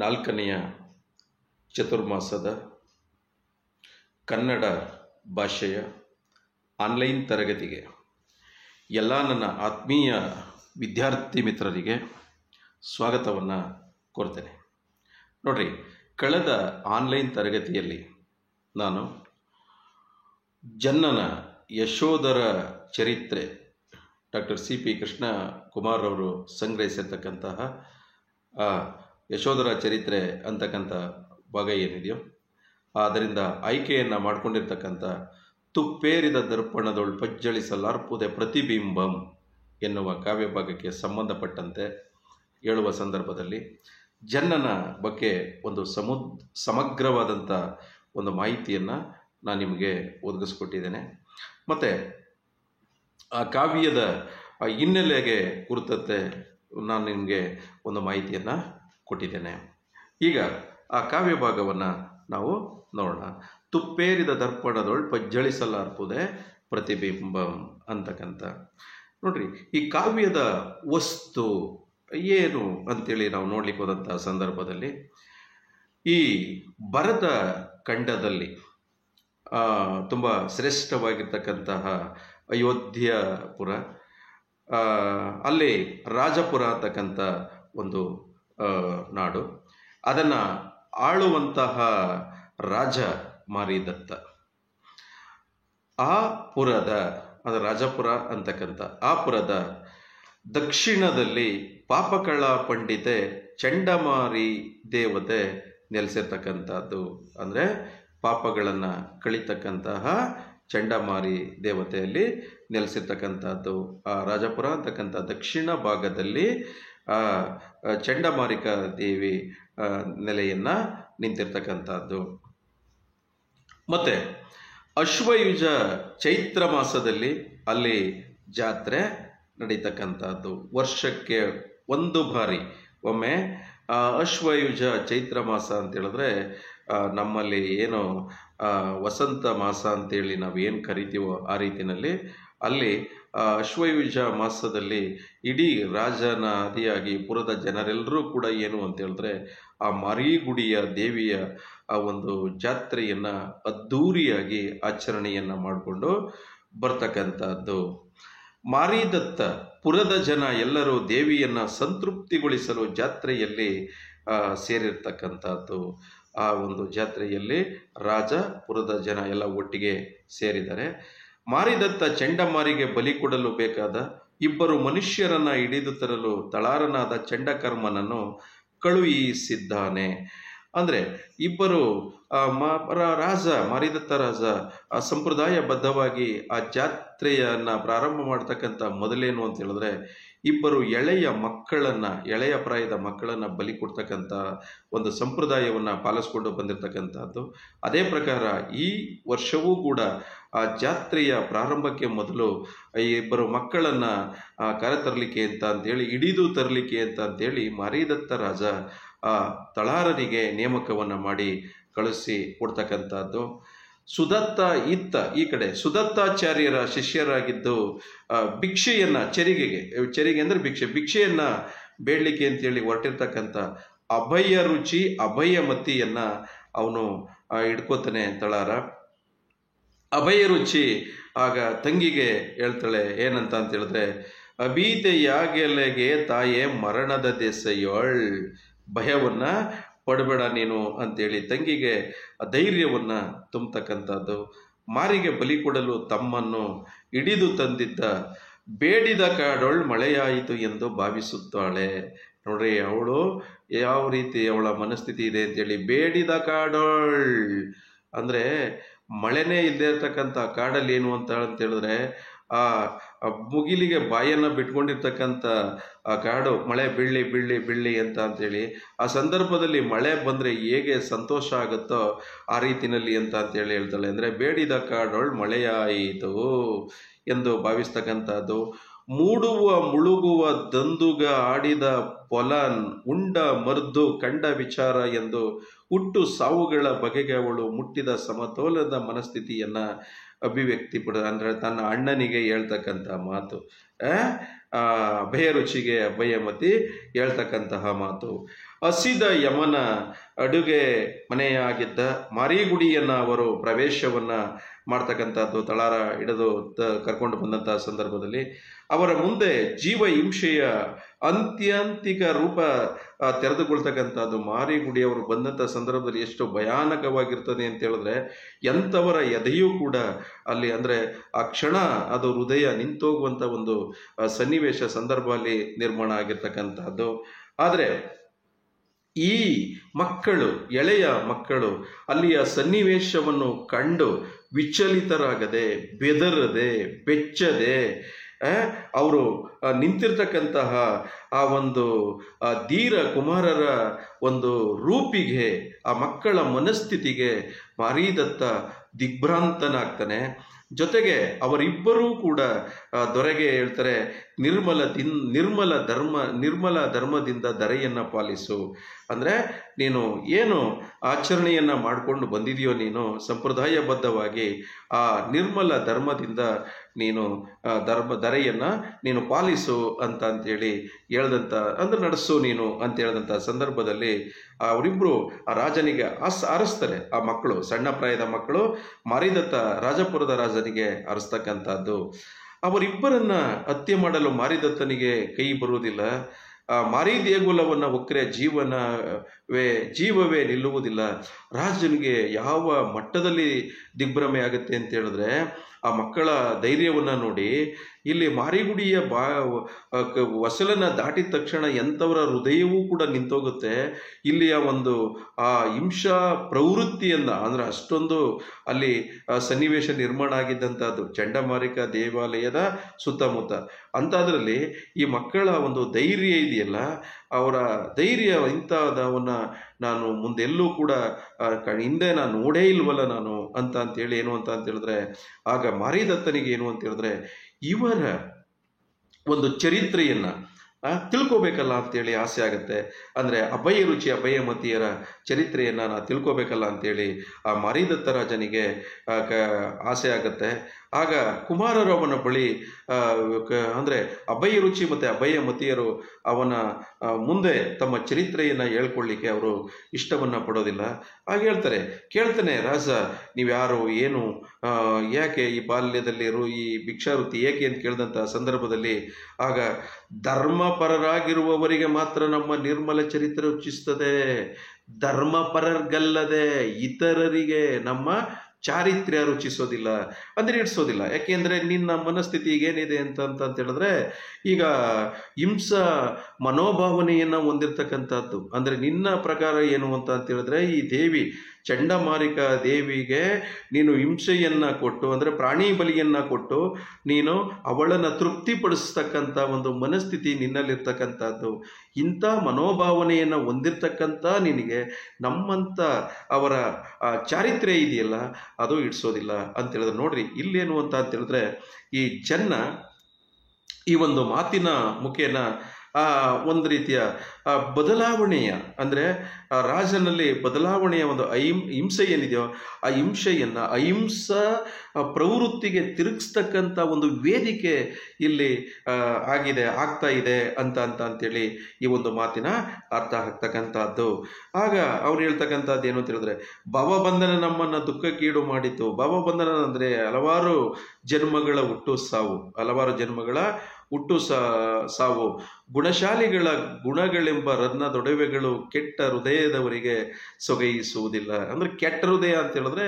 ನಾಲ್ಕನೆಯ ಚತುರ್ಮಾಸದ ಕನ್ನಡ ಭಾಷೆಯ ಆನ್ಲೈನ್ ತರಗತಿಗೆ ಎಲ್ಲ ನನ್ನ ಆತ್ಮೀಯ ವಿದ್ಯಾರ್ಥಿ ಮಿತ್ರರಿಗೆ ಸ್ವಾಗತವನ್ನು ಕೋರ್ತೇನೆ. ನೋಡ್ರಿ, ಕಳೆದ ಆನ್ಲೈನ್ ತರಗತಿಯಲ್ಲಿ ನಾನು ಜನ್ನನ ಯಶೋಧರ ಚರಿತ್ರೆ ಡಾಕ್ಟರ್ CP ಕೃಷ್ಣ ಕುಮಾರ್ ಅವರು ಸಂಗ್ರಹಿಸಿರ್ತಕ್ಕಂತಹ ಯಶೋಧರ ಚರಿತ್ರೆ ಅಂತಕ್ಕಂಥ ಭಾಗ ಏನಿದೆಯೋ ಅದರಿಂದ ಆಯ್ಕೆಯನ್ನು ಮಾಡಿಕೊಂಡಿರ್ತಕ್ಕಂಥ ತುಪ್ಪೇರಿದ ದರ್ಪಣದೊಳು ಪಜ್ಜಳಿಸಲಾರ್ಪುದೆ ಪ್ರತಿಬಿಂಬಂ ಎನ್ನುವ ಕಾವ್ಯ ಭಾಗಕ್ಕೆ ಸಂಬಂಧಪಟ್ಟಂತೆ ಹೇಳುವ ಸಂದರ್ಭದಲ್ಲಿ ಜನ್ನನ ಬಗ್ಗೆ ಒಂದು ಸಮಗ್ರವಾದಂಥ ಒಂದು ಮಾಹಿತಿಯನ್ನು ನಾನು ನಿಮಗೆ ಒದಗಿಸ್ಕೊಟ್ಟಿದ್ದೇನೆ. ಮತ್ತು ಆ ಕಾವ್ಯದ ಹಿನ್ನೆಲೆಗೆ ಕುರಿತಂತೆ ನಾನು ನಿಮಗೆ ಒಂದು ಮಾಹಿತಿಯನ್ನು ಕೊಟ್ಟಿದ್ದೇನೆ. ಈಗ ಆ ಕಾವ್ಯ ಭಾಗವನ್ನು ನಾವು ನೋಡೋಣ. ತುಪ್ಪೇರಿದ ದರ್ಪಣದೊಳು ಪಜ್ಜಳಿಸಲಾರ್ಪುದೆ ಪ್ರತಿಬಿಂಬಂ ಅಂತಕ್ಕಂಥ. ನೋಡ್ರಿ, ಈ ಕಾವ್ಯದ ವಸ್ತು ಏನು ಅಂತೇಳಿ ನಾವು ನೋಡ್ಲಿಕ್ಕೆ ಹೋದಂಥ ಸಂದರ್ಭದಲ್ಲಿ ಈ ಭರತ ಖಂಡದಲ್ಲಿ ತುಂಬ ಶ್ರೇಷ್ಠವಾಗಿರ್ತಕ್ಕಂತಹ ಅಯೋಧ್ಯಪುರ, ಅಲ್ಲಿ ರಾಜಪುರ ಅಂತಕ್ಕಂಥ ಒಂದು ನಾಡು, ಅದನ್ನು ಆಳುವಂತಹ ರಾಜ ಮಾರಿದತ್ತ. ಆ ಪುರದ, ಅದು ರಾಜಪುರ ಅಂತಕ್ಕಂಥ ಆ ಪುರದ ದಕ್ಷಿಣದಲ್ಲಿ ಪಾಪಕಳ ಪಂಡಿತೆ ಚಂಡಮಾರಿ ದೇವತೆ ನೆಲೆಸಿರ್ತಕ್ಕಂಥದ್ದು. ಅಂದರೆ ಪಾಪಗಳನ್ನು ಕಳಿತಕ್ಕಂತಹ ಚಂಡಮಾರಿ ದೇವತೆಯಲ್ಲಿ ನೆಲೆಸಿರ್ತಕ್ಕಂಥದ್ದು. ಆ ರಾಜಪುರ ಅಂತಕ್ಕಂಥ ದಕ್ಷಿಣ ಭಾಗದಲ್ಲಿ ಚಂಡಮಾರಿಕಾ ದೇವಿ ನೆಲೆಯನ್ನು ನಿಂತಿರ್ತಕ್ಕಂಥದ್ದು. ಮತ್ತು ಅಶ್ವಯುಜ ಚೈತ್ರ ಮಾಸದಲ್ಲಿ ಅಲ್ಲಿ ಜಾತ್ರೆ ನಡೀತಕ್ಕಂಥದ್ದು. ವರ್ಷಕ್ಕೆ ಒಂದು ಬಾರಿ ಒಮ್ಮೆ ಅಶ್ವಯುಜ ಚೈತ್ರ ಮಾಸ ಅಂತೇಳಿದ್ರೆ ನಮ್ಮಲ್ಲಿ ಏನು ವಸಂತ ಮಾಸ ಅಂತೇಳಿ ನಾವು ಏನು ಕರಿತೀವೋ ಆ ರೀತಿಯಲ್ಲಿ ಅಲ್ಲಿ ಅಶ್ವಯುಜ ಮಾಸದಲ್ಲಿ ಇಡೀ ರಾಜನಾದಿಯಾಗಿ ಪುರದ ಜನರೆಲ್ಲರೂ ಕೂಡ ಏನು ಅಂತ ಹೇಳಿದ್ರೆ ಆ ಮಾರಿಗುಡಿಯ ದೇವಿಯ ಆ ಒಂದು ಜಾತ್ರೆಯನ್ನು ಅದ್ಧೂರಿಯಾಗಿ ಆಚರಣೆಯನ್ನು ಮಾಡಿಕೊಂಡು ಬರ್ತಕ್ಕಂಥದ್ದು. ಮಾರಿದತ್ತ ಪುರದ ಜನ ಎಲ್ಲರೂ ದೇವಿಯನ್ನು ಸಂತೃಪ್ತಿಗೊಳಿಸಲು ಜಾತ್ರೆಯಲ್ಲಿ ಸೇರಿರ್ತಕ್ಕಂಥದ್ದು. ಆ ಒಂದು ಜಾತ್ರೆಯಲ್ಲಿ ರಾಜ ಪುರದ ಜನ ಎಲ್ಲ ಒಟ್ಟಿಗೆ ಸೇರಿದ್ದಾರೆ. ಮಾರಿದತ್ತ ಚಂಡಮಾರಿಗೆ ಬಲಿ ಕೊಡಲು ಬೇಕಾದ ಇಬ್ಬರು ಮನುಷ್ಯರನ್ನು ಹಿಡಿದು ತರಲು ತಳಾರನಾದ ಚಂಡಕರ್ಮನನ್ನು ಕಳುಹಿಸಿದ್ದಾನೆ. ಅಂದರೆ ಇಬ್ಬರು ರಾಜ ಮಾರಿದತ್ತ ರಾಜ ಸಂಪ್ರದಾಯಬದ್ಧವಾಗಿ ಆ ಜಾತ್ರೆಯನ್ನು ಪ್ರಾರಂಭ ಮಾಡ್ತಕ್ಕಂಥ ಮೊದಲೇನು ಅಂತ ಹೇಳಿದ್ರೆ ಇಬ್ಬರು ಎಳೆಯ ಪ್ರಾಯದ ಮಕ್ಕಳನ್ನು ಬಲಿ ಕೊಡ್ತಕ್ಕಂಥ ಒಂದು ಸಂಪ್ರದಾಯವನ್ನು ಪಾಲಿಸ್ಕೊಂಡು ಬಂದಿರತಕ್ಕಂಥದ್ದು. ಅದೇ ಪ್ರಕಾರ ಈ ವರ್ಷವೂ ಕೂಡ ಆ ಜಾತ್ರೆಯ ಪ್ರಾರಂಭಕ್ಕೆ ಮೊದಲು ಈ ಇಬ್ಬರು ಮಕ್ಕಳನ್ನು ಕರೆತರಲಿಕ್ಕೆ ಅಂತೇಳಿ ಹಿಡಿದು ತರಲಿಕ್ಕೆ ಅಂತೇಳಿ ಮಾರಿದತ್ತ ರಾಜ ಆ ತಳಾರನಿಗೆ ನೇಮಕವನ್ನು ಮಾಡಿ ಕಳಿಸಿ ಕೊಡ್ತಕ್ಕಂಥದ್ದು. ಸುದತ್ತ ಈ ಕಡೆ ಸುದತ್ತಾಚಾರ್ಯರ ಶಿಷ್ಯರಾಗಿದ್ದು ಭಿಕ್ಷೆಯನ್ನು ಚೆರಿಗೆ ಅಂದರೆ ಭಿಕ್ಷೆಯನ್ನು ಬೇಡಲಿಕ್ಕೆ ಅಂತೇಳಿ ಹೊರಟಿರ್ತಕ್ಕಂಥ ಅಭಯರುಚಿ ಅಭಯಮತಿಯನ್ನು ಅವನು ಹಿಡ್ಕೋತಾನೆ ತಳಾರ. ಅಭಯರುಚಿ ಆಗ ತಂಗಿಗೆ ಹೇಳ್ತಾಳೆ ಏನಂತ ಅಂತ ಹೇಳಿದ್ರೆ, ಅಭೀತೆಯಾಗೆಲೆಗೆ ತಾಯೇ ಮರಣದ ದೆಸೆಯೋಳ್, ಭಯವನ್ನು ಪಡಬೇಡ ನೀನು ಅಂತೇಳಿ ತಂಗಿಗೆ ಧೈರ್ಯವನ್ನು ತುಂಬತಕ್ಕಂಥದ್ದು. ಮಾರಿಗೆ ಬಲಿ ಕೊಡಲು ತಮ್ಮನ್ನು ಹಿಡಿದು ತಂದಿದ್ದ ಬೇಡಿದ ಕಾಡೊಳ್ ಮಳೆಯಾಯಿತು ಎಂದು ಭಾವಿಸುತ್ತಾಳೆ. ನೋಡ್ರಿ, ಅವಳು ಯಾವ ರೀತಿ ಅವಳ ಮನಸ್ಥಿತಿ ಇದೆ ಅಂತೇಳಿ. ಬೇಡಿದ ಕಾಡೊಳ್ ಅಂದರೆ ಮಳೆನೇ ಇಲ್ಲದೆ ಇರ್ತಕ್ಕಂಥ ಕಾಡಲ್ಲಿ ಏನು ಅಂತ ಹೇಳಿದ್ರೆ ಆ ಮುಗಿಲಿಗೆ ಬಾಯನ್ನು ಬಿಟ್ಕೊಂಡಿರ್ತಕ್ಕಂಥ ಆ ಕಾಡು ಮಳೆ ಬೀಳ್ಳಿ ಅಂತೇಳಿ ಆ ಸಂದರ್ಭದಲ್ಲಿ ಮಳೆ ಬಂದರೆ ಹೇಗೆ ಸಂತೋಷ ಆಗುತ್ತೋ ಆ ರೀತಿಯಲ್ಲಿ ಅಂತೇಳಿ ಹೇಳ್ತಾಳೆ. ಅಂದರೆ ಬೇಡಿದ ಕಾಡೊಳ್ ಮಳೆಯಾಯಿತು ಎಂದು ಭಾವಿಸ್ತಕ್ಕಂಥದ್ದು. ಮೂಡುವ ಮುಳುಗುವ ದಂದುಗ ಆಡಿದ ಪೊಲ ಉಂಡ ಮರ್ದು ಕಂಡ ವಿಚಾರ ಎಂದು ಹುಟ್ಟು ಸಾವುಗಳ ಬಗೆಗೆ ಅವಳು ಮುಟ್ಟಿದ ಸಮತೋಲನದ ಮನಸ್ಥಿತಿಯನ್ನು ಅಂದರೆ ತನ್ನ ಅಣ್ಣನಿಗೆ ಹೇಳ್ತಕ್ಕಂಥ ಮಾತು. ಅಭಯ ರುಚಿಗೆ ಅಭಯಮತಿ ಹೇಳ್ತಕ್ಕಂತಹ ಮಾತು. ಹಸಿದ ಯಮನ ಅಡುಗೆ ಮನೆಯಾಗಿದ್ದ ಮಾರಿಗುಡಿಯನ್ನು ಅವರು ಪ್ರವೇಶವನ್ನು ಮಾಡ್ತಕ್ಕಂಥದ್ದು, ತಳಾರ ಹಿಡಿದು ಕರ್ಕೊಂಡು ಬಂದಂಥ ಸಂದರ್ಭದಲ್ಲಿ ಅವರ ಮುಂದೆ ಜೀವ ಹಿಂಸೆಯ ಅಂತ್ಯಾಂತಿಕ ರೂಪ ತೆರೆದುಕೊಳ್ತಕ್ಕಂಥದ್ದು. ಮಾರಿಗುಡಿಯವರು ಬಂದಂಥ ಸಂದರ್ಭದಲ್ಲಿ ಎಷ್ಟು ಭಯಾನಕವಾಗಿರ್ತದೆ ಅಂತ ಹೇಳಿದ್ರೆ, ಎಂಥವರ ಎದೆಯೂ ಕೂಡ ಅಲ್ಲಿ ಅಂದರೆ ಆ ಕ್ಷಣ ಅದು ಹೃದಯ ನಿಂತೋಗುವಂಥ ಒಂದು ಸನ್ನಿವೇಶ ಸಂದರ್ಭ ಅಲ್ಲಿ ನಿರ್ಮಾಣ ಆಗಿರ್ತಕ್ಕಂಥದ್ದು. ಆದರೆ ಈ ಮಕ್ಕಳು, ಎಳೆಯ ಮಕ್ಕಳು ಅಲ್ಲಿಯ ಸನ್ನಿವೇಶವನ್ನು ಕಂಡು ವಿಚಲಿತರಾಗದೆ, ಬೆದರದೆ, ಬೆಚ್ಚದೆ ಅವರು ನಿಂತಿರ್ತಕ್ಕಂತಹ ಆ ಒಂದು ಧೀರ ಕುಮಾರರ ಒಂದು ರೂಪಿಗೆ, ಆ ಮಕ್ಕಳ ಮನಸ್ಥಿತಿಗೆ ಮಾರಿದತ್ತ ದಿಗ್ಭ್ರಾಂತನಾಗ್ತಾನೆ. ಜೊತೆಗೆ ಅವರಿಬ್ಬರೂ ಕೂಡ ದೊರೆಗೆ ಹೇಳ್ತಾರೆ, ನಿರ್ಮಲ ಧರ್ಮದಿಂದ ಧರೆಯನ್ನು ಪಾಲಿಸು. ಅಂದರೆ ನೀನು ಏನು ಆಚರಣೆಯನ್ನು ಮಾಡಿಕೊಂಡು ಬಂದಿದೆಯೋ, ನೀನು ಸಂಪ್ರದಾಯಬದ್ಧವಾಗಿ ಆ ನಿರ್ಮಲ ಧರ್ಮದಿಂದ ನೀನು ಧರೆಯನ್ನು ನೀನು ಪಾಲಿಸು ಅಂತೇಳಿ ಹೇಳ್ದಂಥ, ಅಂದರೆ ನಡೆಸು ನೀನು ಅಂತ ಹೇಳಿದಂಥ ಸಂದರ್ಭದಲ್ಲಿ ಅವರಿಬ್ಬರು ಆ ರಾಜನಿಗೆ ಅರಸ್ತಾರೆ. ಆ ಮಕ್ಕಳು, ಸಣ್ಣ ಪ್ರಾಯದ ಮಕ್ಕಳು ಮಾರಿದತ್ತ ರಾಜಪುರದ ರಾಜನಿಗೆ ಅರಸ್ತಕ್ಕಂಥದ್ದು. ಅವರಿಬ್ಬರನ್ನ ಹತ್ಯೆ ಮಾಡಲು ಮಾರಿದತ್ತನಿಗೆ ಕೈ ಬರುವುದಿಲ್ಲ. ಮಾರಿ ದೇಗುಲವನ್ನು ಒಕ್ಕರೆ ಜೀವವೇ ನಿಲ್ಲುವುದಿಲ್ಲ. ರಾಜನಿಗೆ ಯಾವ ಮಟ್ಟದಲ್ಲಿ ದಿಗ್ಭ್ರಮೆ ಆಗುತ್ತೆ ಅಂತ ಹೇಳಿದ್ರೆ, ಆ ಮಕ್ಕಳ ಧೈರ್ಯವನ್ನು ನೋಡಿ, ಇಲ್ಲಿ ಮಾರಿಗುಡಿಯ ಹೊಸಲನ್ನು ದಾಟಿದ ತಕ್ಷಣ ಎಂಥವರ ಹೃದಯವೂ ಕೂಡ ನಿಂತೋಗುತ್ತೆ. ಇಲ್ಲಿಯ ಒಂದು ಆ ಹಿಂಸಾ ಪ್ರವೃತ್ತಿಯನ್ನು, ಅಂದರೆ ಅಷ್ಟೊಂದು ಅಲ್ಲಿ ಸನ್ನಿವೇಶ ನಿರ್ಮಾಣ ಆಗಿದ್ದಂಥದ್ದು ಚಂಡಮಾರುತ ದೇವಾಲಯದ ಸುತ್ತಮುತ್ತ. ಅಂಥದ್ರಲ್ಲಿ ಈ ಮಕ್ಕಳ ಒಂದು ಧೈರ್ಯ ಇದೆಯಲ್ಲ, ಅವರ ಧೈರ್ಯ ಇಂಥದವನ್ನು ನಾನು ಮುಂದೆಲ್ಲೂ ಕೂಡ ಹಿಂದೆ ನಾನು ನೋಡೇ ಇಲ್ವಲ್ಲ ನಾನು ಅಂತೇಳಿ ಏನು ಅಂತ ಹೇಳಿದ್ರೆ, ಆಗ ಮಾರಿದತ್ತನಿಗೆ ಏನು ಅಂತ ಹೇಳಿದ್ರೆ, ಇವರ ಒಂದು ಚರಿತ್ರೆಯನ್ನು ತಿಳ್ಕೋಬೇಕಲ್ಲ ಅಂತೇಳಿ ಆಸೆ ಆಗುತ್ತೆ. ಅಂದರೆ ಅಭಯ ರುಚಿ ಅಭಯಮತಿಯರ ಚರಿತ್ರೆಯನ್ನು ನಾನು ತಿಳ್ಕೋಬೇಕಲ್ಲ ಅಂತೇಳಿ ಆ ಮಾರಿದತ್ತ ರಾಜನಿಗೆ ಆಸೆ ಆಗುತ್ತೆ. ಆಗ ಕುಮಾರರು ಅವನ ಬಳಿ ಅಂದರೆ ಅಭಯ ರುಚಿ ಮತ್ತು ಅಭಯಮತಿಯರು ಅವನ ಮುಂದೆ ತಮ್ಮ ಚರಿತ್ರೆಯನ್ನು ಹೇಳ್ಕೊಳ್ಳಿಕ್ಕೆ ಅವರು ಇಷ್ಟವನ್ನು ಪಡೋದಿಲ್ಲ. ಆಗ ಕೇಳ್ತಾನೆ ರಾಜ, ನೀವ್ಯಾರು, ಏನು, ಯಾಕೆ ಈ ಬಾಲ್ಯದಲ್ಲಿ ಈ ಭಿಕ್ಷಾವೃತ್ತಿ ಏಕೆ ಅಂತ ಕೇಳಿದಂಥ ಸಂದರ್ಭದಲ್ಲಿ ಆಗ ಧರ್ಮಪರರಾಗಿರುವವರಿಗೆ ಮಾತ್ರ ನಮ್ಮ ನಿರ್ಮಲ ಚರಿತ್ರೆ ರುಚಿಸ್ತದೆ, ಧರ್ಮಪರರ್ಗಲ್ಲದೆ ಇತರರಿಗೆ ನಮ್ಮ ಚಾರಿತ್ರ್ಯ ರುಚಿಸೋದಿಲ್ಲ, ಅಂದರೆ ಇಡಿಸೋದಿಲ್ಲ. ಯಾಕೆಂದರೆ ನಿನ್ನ ಮನಸ್ಥಿತಿ ಈಗೇನಿದೆ ಅಂತ ಹೇಳಿದ್ರೆ, ಈಗ ಹಿಂಸಾ ಮನೋಭಾವನೆಯನ್ನು ಹೊಂದಿರತಕ್ಕಂಥದ್ದು. ಅಂದರೆ ನಿನ್ನ ಪ್ರಕಾರ ಏನು ಅಂತ ಹೇಳಿದ್ರೆ, ಈ ದೇವಿ ಚಂಡಮಾರುತ ದೇವಿಗೆ ನೀನು ಹಿಂಸೆಯನ್ನು ಕೊಟ್ಟು, ಅಂದರೆ ಪ್ರಾಣಿ ಬಲಿಯನ್ನು ಕೊಟ್ಟು ನೀನು ಅವಳನ್ನು ತೃಪ್ತಿಪಡಿಸ್ತಕ್ಕಂಥ ಒಂದು ಮನಸ್ಥಿತಿ ನಿನ್ನಲ್ಲಿರ್ತಕ್ಕಂಥದ್ದು. ಇಂಥ ಮನೋಭಾವನೆಯನ್ನು ಹೊಂದಿರತಕ್ಕಂಥ ನಿನಗೆ ನಮ್ಮಂಥ ಅವರ ಚಾರಿತ್ರ್ಯ ಇದೆಯಲ್ಲ, ಅದು ಇಡಿಸೋದಿಲ್ಲ ಅಂತೇಳಿದ್ರೆ. ನೋಡ್ರಿ, ಇಲ್ಲೇನು ಅಂತ ಹೇಳಿದ್ರೆ, ಈ ಚೆನ್ನ ಈ ಒಂದು ಮಾತಿನ ಮುಖೇನ ಒಂದು ರೀತಿಯ ಬದಲಾವಣೆಯ, ಅಂದರೆ ರಾಜನಲ್ಲಿ ಬದಲಾವಣೆಯ ಒಂದು ಹಿಂಸೆ ಏನಿದೆಯೋ ಆ ಹಿಂಸೆಯನ್ನು ಅಹಿಂಸಾ ಪ್ರವೃತ್ತಿಗೆ ತಿರುಗಿಸ್ತಕ್ಕಂಥ ಒಂದು ವೇದಿಕೆ ಇಲ್ಲಿ ಆಗ್ತಾ ಇದೆ ಅಂತೇಳಿ ಈ ಒಂದು ಮಾತಿನ ಅರ್ಥ ಆಗ್ತಕ್ಕಂಥದ್ದು. ಆಗ ಅವ್ರು ಹೇಳ್ತಕ್ಕಂಥದ್ದು ಏನು ಅಂತ ಹೇಳಿದ್ರೆ, ಭವಬಂಧನ ನಮ್ಮನ್ನು ದುಃಖಕ್ಕೀಡು ಮಾಡಿತು. ಭವಬಂಧನ ಅಂದರೆ ಹಲವಾರು ಜನ್ಮಗಳ ಹುಟ್ಟು ಸಾವು. ಗುಣಶಾಲಿಗಳ ಗುಣಗಳೆಂಬ ರತ್ನದೊಡವೆಗಳು ಕೆಟ್ಟ ಹೃದಯದವರಿಗೆ ಸೊಗೈಸುವುದಿಲ್ಲ. ಅಂದರೆ ಕೆಟ್ಟ ಹೃದಯ ಅಂತ ಹೇಳಿದ್ರೆ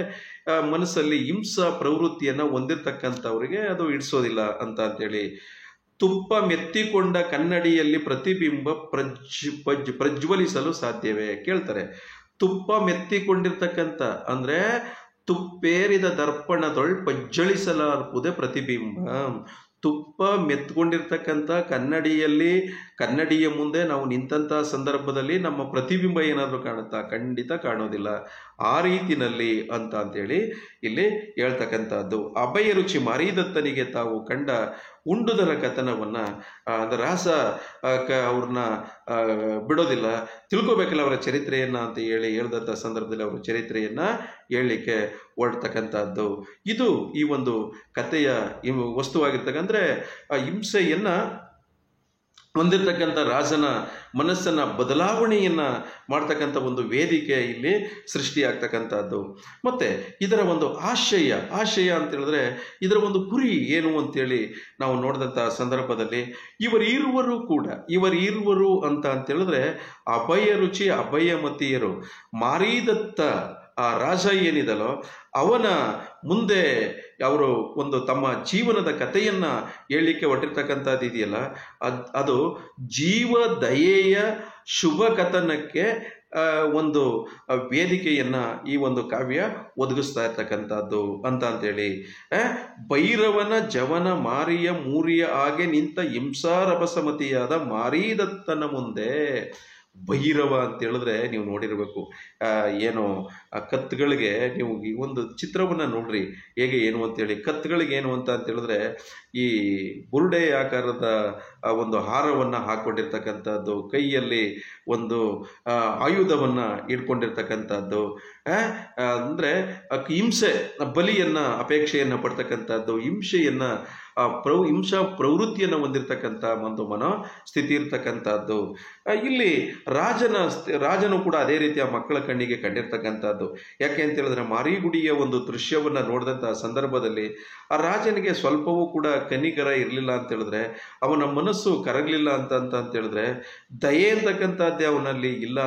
ಮನಸ್ಸಲ್ಲಿ ಹಿಂಸಾ ಪ್ರವೃತ್ತಿಯನ್ನು ಹೊಂದಿರತಕ್ಕಂಥವ್ರಿಗೆ ಅದು ಇಡಿಸೋದಿಲ್ಲ ಅಂತೇಳಿ. ತುಪ್ಪ ಮೆತ್ತಿಕೊಂಡ ಕನ್ನಡಿಯಲ್ಲಿ ಪ್ರತಿಬಿಂಬ ಪ್ರಜ್ವಲಿಸಲು ಸಾಧ್ಯವೇ ಕೇಳ್ತಾರೆ. ತುಪ್ಪ ಮೆತ್ತಿಕೊಂಡಿರ್ತಕ್ಕಂಥ ಅಂದರೆ ತುಪ್ಪೇರಿದ ದರ್ಪಣದೊಳ್ ಪ್ರಜ್ವಲಿಸಲಾರ್ಪುದೆ ಪ್ರತಿಬಿಂಬ. ತುಪ್ಪ ಮೆತ್ಕೊಂಡಿರ್ತಕ್ಕಂಥ ಕನ್ನಡಿಯ ಮುಂದೆ ನಾವು ನಿಂತಹ ಸಂದರ್ಭದಲ್ಲಿ ನಮ್ಮ ಪ್ರತಿಬಿಂಬ ಏನಾದರೂ ಕಾಣುತ್ತಾ? ಖಂಡಿತ ಕಾಣೋದಿಲ್ಲ. ಆ ರೀತಿನಲ್ಲಿ ಅಂತೇಳಿ ಇಲ್ಲಿ ಹೇಳ್ತಕ್ಕಂಥದ್ದು. ಅಭಯ ರುಚಿ ಮಾರಿದತ್ತನಿಗೆ ತಾವು ಕಂಡ ಉಂಡುದರ ಕಥನವನ್ನು ರಾಸ ಅವ್ರನ್ನ ಬಿಡೋದಿಲ್ಲ, ತಿಳ್ಕೊಬೇಕಲ್ಲ ಅವರ ಚರಿತ್ರೆಯನ್ನು ಅಂತ ಹೇಳಿ ಹೇಳ್ದಂಥ ಸಂದರ್ಭದಲ್ಲಿ ಅವರ ಚರಿತ್ರೆಯನ್ನು ಹೇಳಲಿಕ್ಕೆ ಹೊರಡ್ತಕ್ಕಂಥದ್ದು. ಇದು ಈ ಒಂದು ಕಥೆಯ ವಸ್ತುವಾಗಿರ್ತಕ್ಕಂಥ, ಅಂದರೆ ಹಿಂಸೆಯನ್ನು ಹೊಂದಿರತಕ್ಕಂಥ ರಾಜನ ಮನಸ್ಸನ್ನು ಬದಲಾವಣೆಯನ್ನು ಮಾಡ್ತಕ್ಕಂಥ ಒಂದು ವೇದಿಕೆ ಇಲ್ಲಿ ಸೃಷ್ಟಿಯಾಗ್ತಕ್ಕಂಥದ್ದು. ಮತ್ತು ಇದರ ಒಂದು ಆಶಯ ಅಂತ ಹೇಳಿದ್ರೆ ಇದರ ಒಂದು ಗುರಿ ಏನು ಅಂತೇಳಿ ನಾವು ನೋಡಿದಂಥ ಸಂದರ್ಭದಲ್ಲಿ ಇವರಿರುವರು ಅಂತ ಹೇಳಿದ್ರೆ ಅಭಯ ರುಚಿ ಅಭಯಮತಿಯರು, ಮಾರೀದತ್ತ ಆ ರಾಜ ಏನಿದಲೋ ಅವನ ಮುಂದೆ ಅವರು ಒಂದು ತಮ್ಮ ಜೀವನದ ಕಥೆಯನ್ನು ಹೇಳಲಿಕ್ಕೆ ಹೊರಟಿರ್ತಕ್ಕಂಥದ್ದು ಇದೆಯಲ್ಲ, ಅದು ಜೀವ ದಯೆಯ ಶುಭ ಕಥನಕ್ಕೆ ಒಂದು ವೇದಿಕೆಯನ್ನು ಈ ಒಂದು ಕಾವ್ಯ ಒದಗಿಸ್ತಾ ಇರ್ತಕ್ಕಂಥದ್ದು ಅಂತೇಳಿ. ಭೈರವನ ಜವನ ಮಾರಿಯ ಮೂರಿಯ ಹಾಗೆ ನಿಂತ ಹಿಂಸಾರಭಸಮತಿಯಾದ ಮಾರೀದತ್ತನ ಮುಂದೆ. ಭೈರವ ಅಂತ ಹೇಳಿದ್ರೆ ನೀವು ನೋಡಿರಬೇಕು, ಏನು ಆ ಕತ್ತುಗಳಿಗೆ ನೀವು ಈ ಒಂದು ಚಿತ್ರವನ್ನು ನೋಡ್ರಿ ಹೇಗೆ ಏನು ಅಂತೇಳಿ. ಕತ್ತುಗಳಿಗೆ ಏನು ಅಂತ ಹೇಳಿದ್ರೆ ಈ ಬುರುಡೆ ಆಕಾರದ ಒಂದು ಹಾರವನ್ನು ಹಾಕ್ಕೊಂಡಿರ್ತಕ್ಕಂಥದ್ದು, ಕೈಯಲ್ಲಿ ಒಂದು ಆಯುಧವನ್ನು ಇಟ್ಕೊಂಡಿರ್ತಕ್ಕಂಥದ್ದು, ಅಂದರೆ ಹಿಂಸೆ ಬಲಿಯನ್ನು ಅಪೇಕ್ಷೆಯನ್ನು ಪಡ್ತಕ್ಕಂಥದ್ದು, ಹಿಂಸಾ ಪ್ರವೃತ್ತಿಯನ್ನು ಹೊಂದಿರತಕ್ಕಂಥ ಒಂದು ಮನೋಸ್ಥಿತಿ ಇರ್ತಕ್ಕಂಥದ್ದು. ಇಲ್ಲಿ ರಾಜನು ಕೂಡ ಅದೇ ರೀತಿಯ ಮಕ್ಕಳ ಕಣ್ಣಿಗೆ ಕಂಡಿರ್ತಕ್ಕಂಥದ್ದು. ಯಾಕೆ ಅಂತ ಹೇಳಿದ್ರೆ ಮಾರಿಗುಡಿಯ ಒಂದು ದೃಶ್ಯವನ್ನು ನೋಡಿದಂಥ ಸಂದರ್ಭದಲ್ಲಿ ಆ ರಾಜನಿಗೆ ಸ್ವಲ್ಪವೂ ಕೂಡ ಕನಿಕರ ಇರಲಿಲ್ಲ ಅಂತ ಹೇಳಿದ್ರೆ, ಅವನ ಮನಸ್ಸು ಕರಗಲಿಲ್ಲ ಅಂತ ಹೇಳಿದ್ರೆ ದಯೆ ಅಂತಕ್ಕಂಥದ್ದೇ ಅವನಲ್ಲಿ ಇಲ್ಲ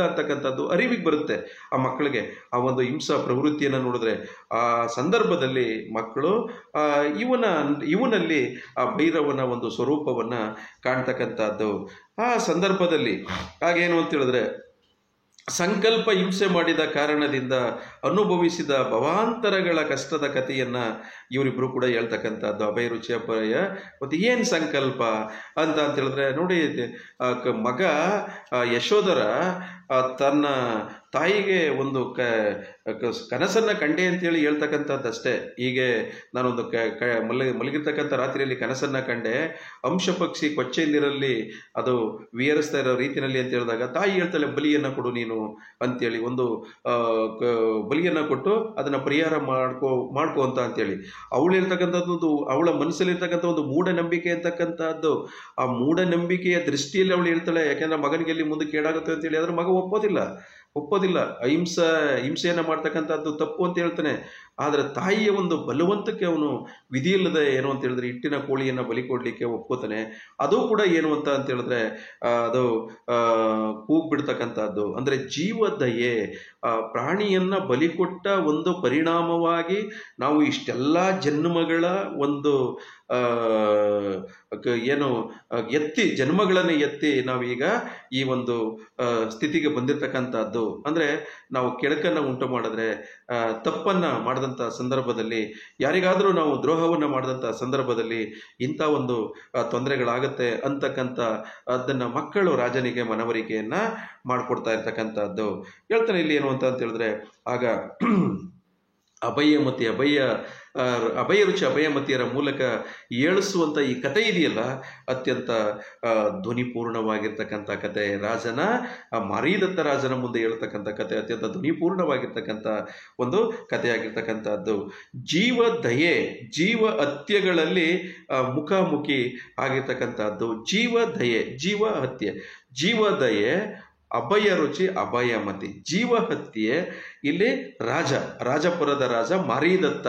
ಅಂತಕ್ಕಂಥದ್ದು ಅರಿವಿಗೆ ಬರುತ್ತೆ ಆ ಮಕ್ಕಳಿಗೆ. ಆ ಒಂದು ಹಿಂಸಾ ಪ್ರವೃತ್ತಿಯನ್ನು ನೋಡಿದ್ರೆ ಆ ಸಂದರ್ಭದಲ್ಲಿ ಮಕ್ಕಳು ಇವನಲ್ಲಿ ಆ ಭೈರವನ ಒಂದು ಸ್ವರೂಪವನ್ನು ಕಾಣ್ತಕ್ಕಂಥದ್ದು. ಆ ಸಂದರ್ಭದಲ್ಲಿ ಹಾಗೇನು ಅಂತ ಹೇಳಿದ್ರೆ ಸಂಕಲ್ಪ ಹಿಂಸೆ ಮಾಡಿದ ಕಾರಣದಿಂದ ಅನುಭವಿಸಿದ ಭವಾಂತರಗಳ ಕಷ್ಟದ ಕಥೆಯನ್ನು ಇವರಿಬ್ಬರು ಕೂಡ ಹೇಳ್ತಕ್ಕಂಥದ್ದು. ಅಭಯ ರುಚಿ ಅಭಯ ಮತ್ತು ಏನು ಸಂಕಲ್ಪ ಅಂತ ಹೇಳಿದ್ರೆ ನೋಡಿ, ಮಗ ಯಶೋಧರ ತನ್ನ ತಾಯಿಗೆ ಒಂದು ಕನಸನ್ನು ಕಂಡೆ ಅಂತೇಳಿ ಹೇಳ್ತಕ್ಕಂಥದ್ದಷ್ಟೇ. ಹೀಗೆ ನಾನೊಂದು ಮಲಗಿರ್ತಕ್ಕಂಥ ರಾತ್ರಿಯಲ್ಲಿ ಕನಸನ್ನು ಕಂಡೆ, ಅಂಶ ಪಕ್ಷಿ ಕೊಚ್ಚೆಯಲ್ಲಿರಲ್ಲಿ ಅದು ವಿಹರಿಸ್ತಾ ಇರೋ ರೀತಿಯಲ್ಲಿ ಅಂತ ಹೇಳಿದಾಗ ತಾಯಿ ಹೇಳ್ತಾಳೆ ಬಲಿಯನ್ನು ಕೊಡು ನೀನು ಅಂತೇಳಿ, ಒಂದು ಬಲಿಯನ್ನು ಕೊಟ್ಟು ಅದನ್ನು ಪರಿಹಾರ ಮಾಡ್ಕೋ ಅಂತೇಳಿ. ಅವಳು ಹೇಳ್ತಕ್ಕಂಥದ್ದು ಅವಳ ಮನಸ್ಸಲ್ಲಿರ್ತಕ್ಕಂಥ ಒಂದು ಮೂಢನಂಬಿಕೆ ಅಂತಕ್ಕಂಥದ್ದು. ಆ ಮೂಢನಂಬಿಕೆಯ ದೃಷ್ಟಿಯಲ್ಲಿ ಅವಳು ಹೇಳ್ತಾಳೆ, ಯಾಕೆಂದ್ರೆ ಮಗನಿಗೆ ಎಲ್ಲಿ ಮುಂದೆ ಕೇಳಾಗುತ್ತೆ ಅಂತೇಳಿ. ಅದ್ರ ಮಗ ಒಪ್ಪೋದಿಲ್ಲ. ಹಿಂಸೆಯನ್ನು ಮಾಡ್ತಕ್ಕಂಥದ್ದು ತಪ್ಪು ಅಂತ ಹೇಳ್ತಾನೆ. ಆದರೆ ತಾಯಿಯ ಒಂದು ಬಲವಂತಕ್ಕೆ ಅವನು ವಿಧಿಯಿಲ್ಲದೆ ಏನು ಅಂತ ಹೇಳಿದ್ರೆ ಹಿಟ್ಟಿನ ಕೋಳಿಯನ್ನು ಬಲಿ ಕೊಡಲಿಕ್ಕೆ ಒಪ್ಕೋತಾನೆ. ಅದು ಕೂಡ ಏನು ಅಂತ ಹೇಳಿದ್ರೆ ಅದು ಕೂಗ್ಬಿಡ್ತಕ್ಕಂಥದ್ದು. ಅಂದರೆ ಜೀವದಯೆ, ಪ್ರಾಣಿಯನ್ನು ಬಲಿ ಕೊಟ್ಟ ಒಂದು ಪರಿಣಾಮವಾಗಿ ನಾವು ಇಷ್ಟೆಲ್ಲ ಜನ್ಮಗಳ ಒಂದು ಜನ್ಮಗಳನ್ನು ಎತ್ತಿ ನಾವೀಗ ಈ ಒಂದು ಸ್ಥಿತಿಗೆ ಬಂದಿರತಕ್ಕಂಥದ್ದು. ಅಂದರೆ ನಾವು ಕೆಳಕನ್ನು ಉಂಟು ಮಾಡಿದ್ರೆ, ತಪ್ಪನ್ನು ಮಾಡಿದಂಥ ಸಂದರ್ಭದಲ್ಲಿ, ಯಾರಿಗಾದರೂ ನಾವು ದ್ರೋಹವನ್ನು ಮಾಡಿದಂಥ ಸಂದರ್ಭದಲ್ಲಿ ಇಂಥ ಒಂದು ತೊಂದರೆಗಳಾಗತ್ತೆ ಅಂತಕ್ಕಂಥ ಅದನ್ನು ಮಕ್ಕಳು ರಾಜನಿಗೆ ಮನವರಿಕೆಯನ್ನು ಮಾಡಿಕೊಡ್ತಾ ಇರ್ತಕ್ಕಂಥದ್ದು. ಹೇಳ್ತಾನೆ ಇಲ್ಲಿ ಏನು ಅಂತ ಹೇಳಿದ್ರೆ, ಆಗ ಅಭಯ ರುಚಿ ಅಭಯಮತಿಯರ ಮೂಲಕ ಏಳಿಸುವಂಥ ಈ ಕಥೆ ಇದೆಯಲ್ಲ, ಅತ್ಯಂತ ಧ್ವನಿಪೂರ್ಣವಾಗಿರ್ತಕ್ಕಂಥ ಕತೆ. ಮಾರೀದತ್ತ ರಾಜನ ಮುಂದೆ ಹೇಳ್ತಕ್ಕಂಥ ಕತೆ ಅತ್ಯಂತ ಧ್ವನಿಪೂರ್ಣವಾಗಿರ್ತಕ್ಕಂಥ ಒಂದು ಕಥೆಯಾಗಿರ್ತಕ್ಕಂಥದ್ದು. ಜೀವದಯೆ, ಜೀವ ಹತ್ಯೆಗಳಲ್ಲಿ ಮುಖಾಮುಖಿ ಆಗಿರ್ತಕ್ಕಂಥದ್ದು. ಜೀವದಯೆ ಅಭಯ ರುಚಿ ಅಭಯಮತಿ. ಜೀವಹತ್ಯೆ ಇಲ್ಲಿ ರಾಜಪುರದ ರಾಜ ಮಾರೀದತ್ತ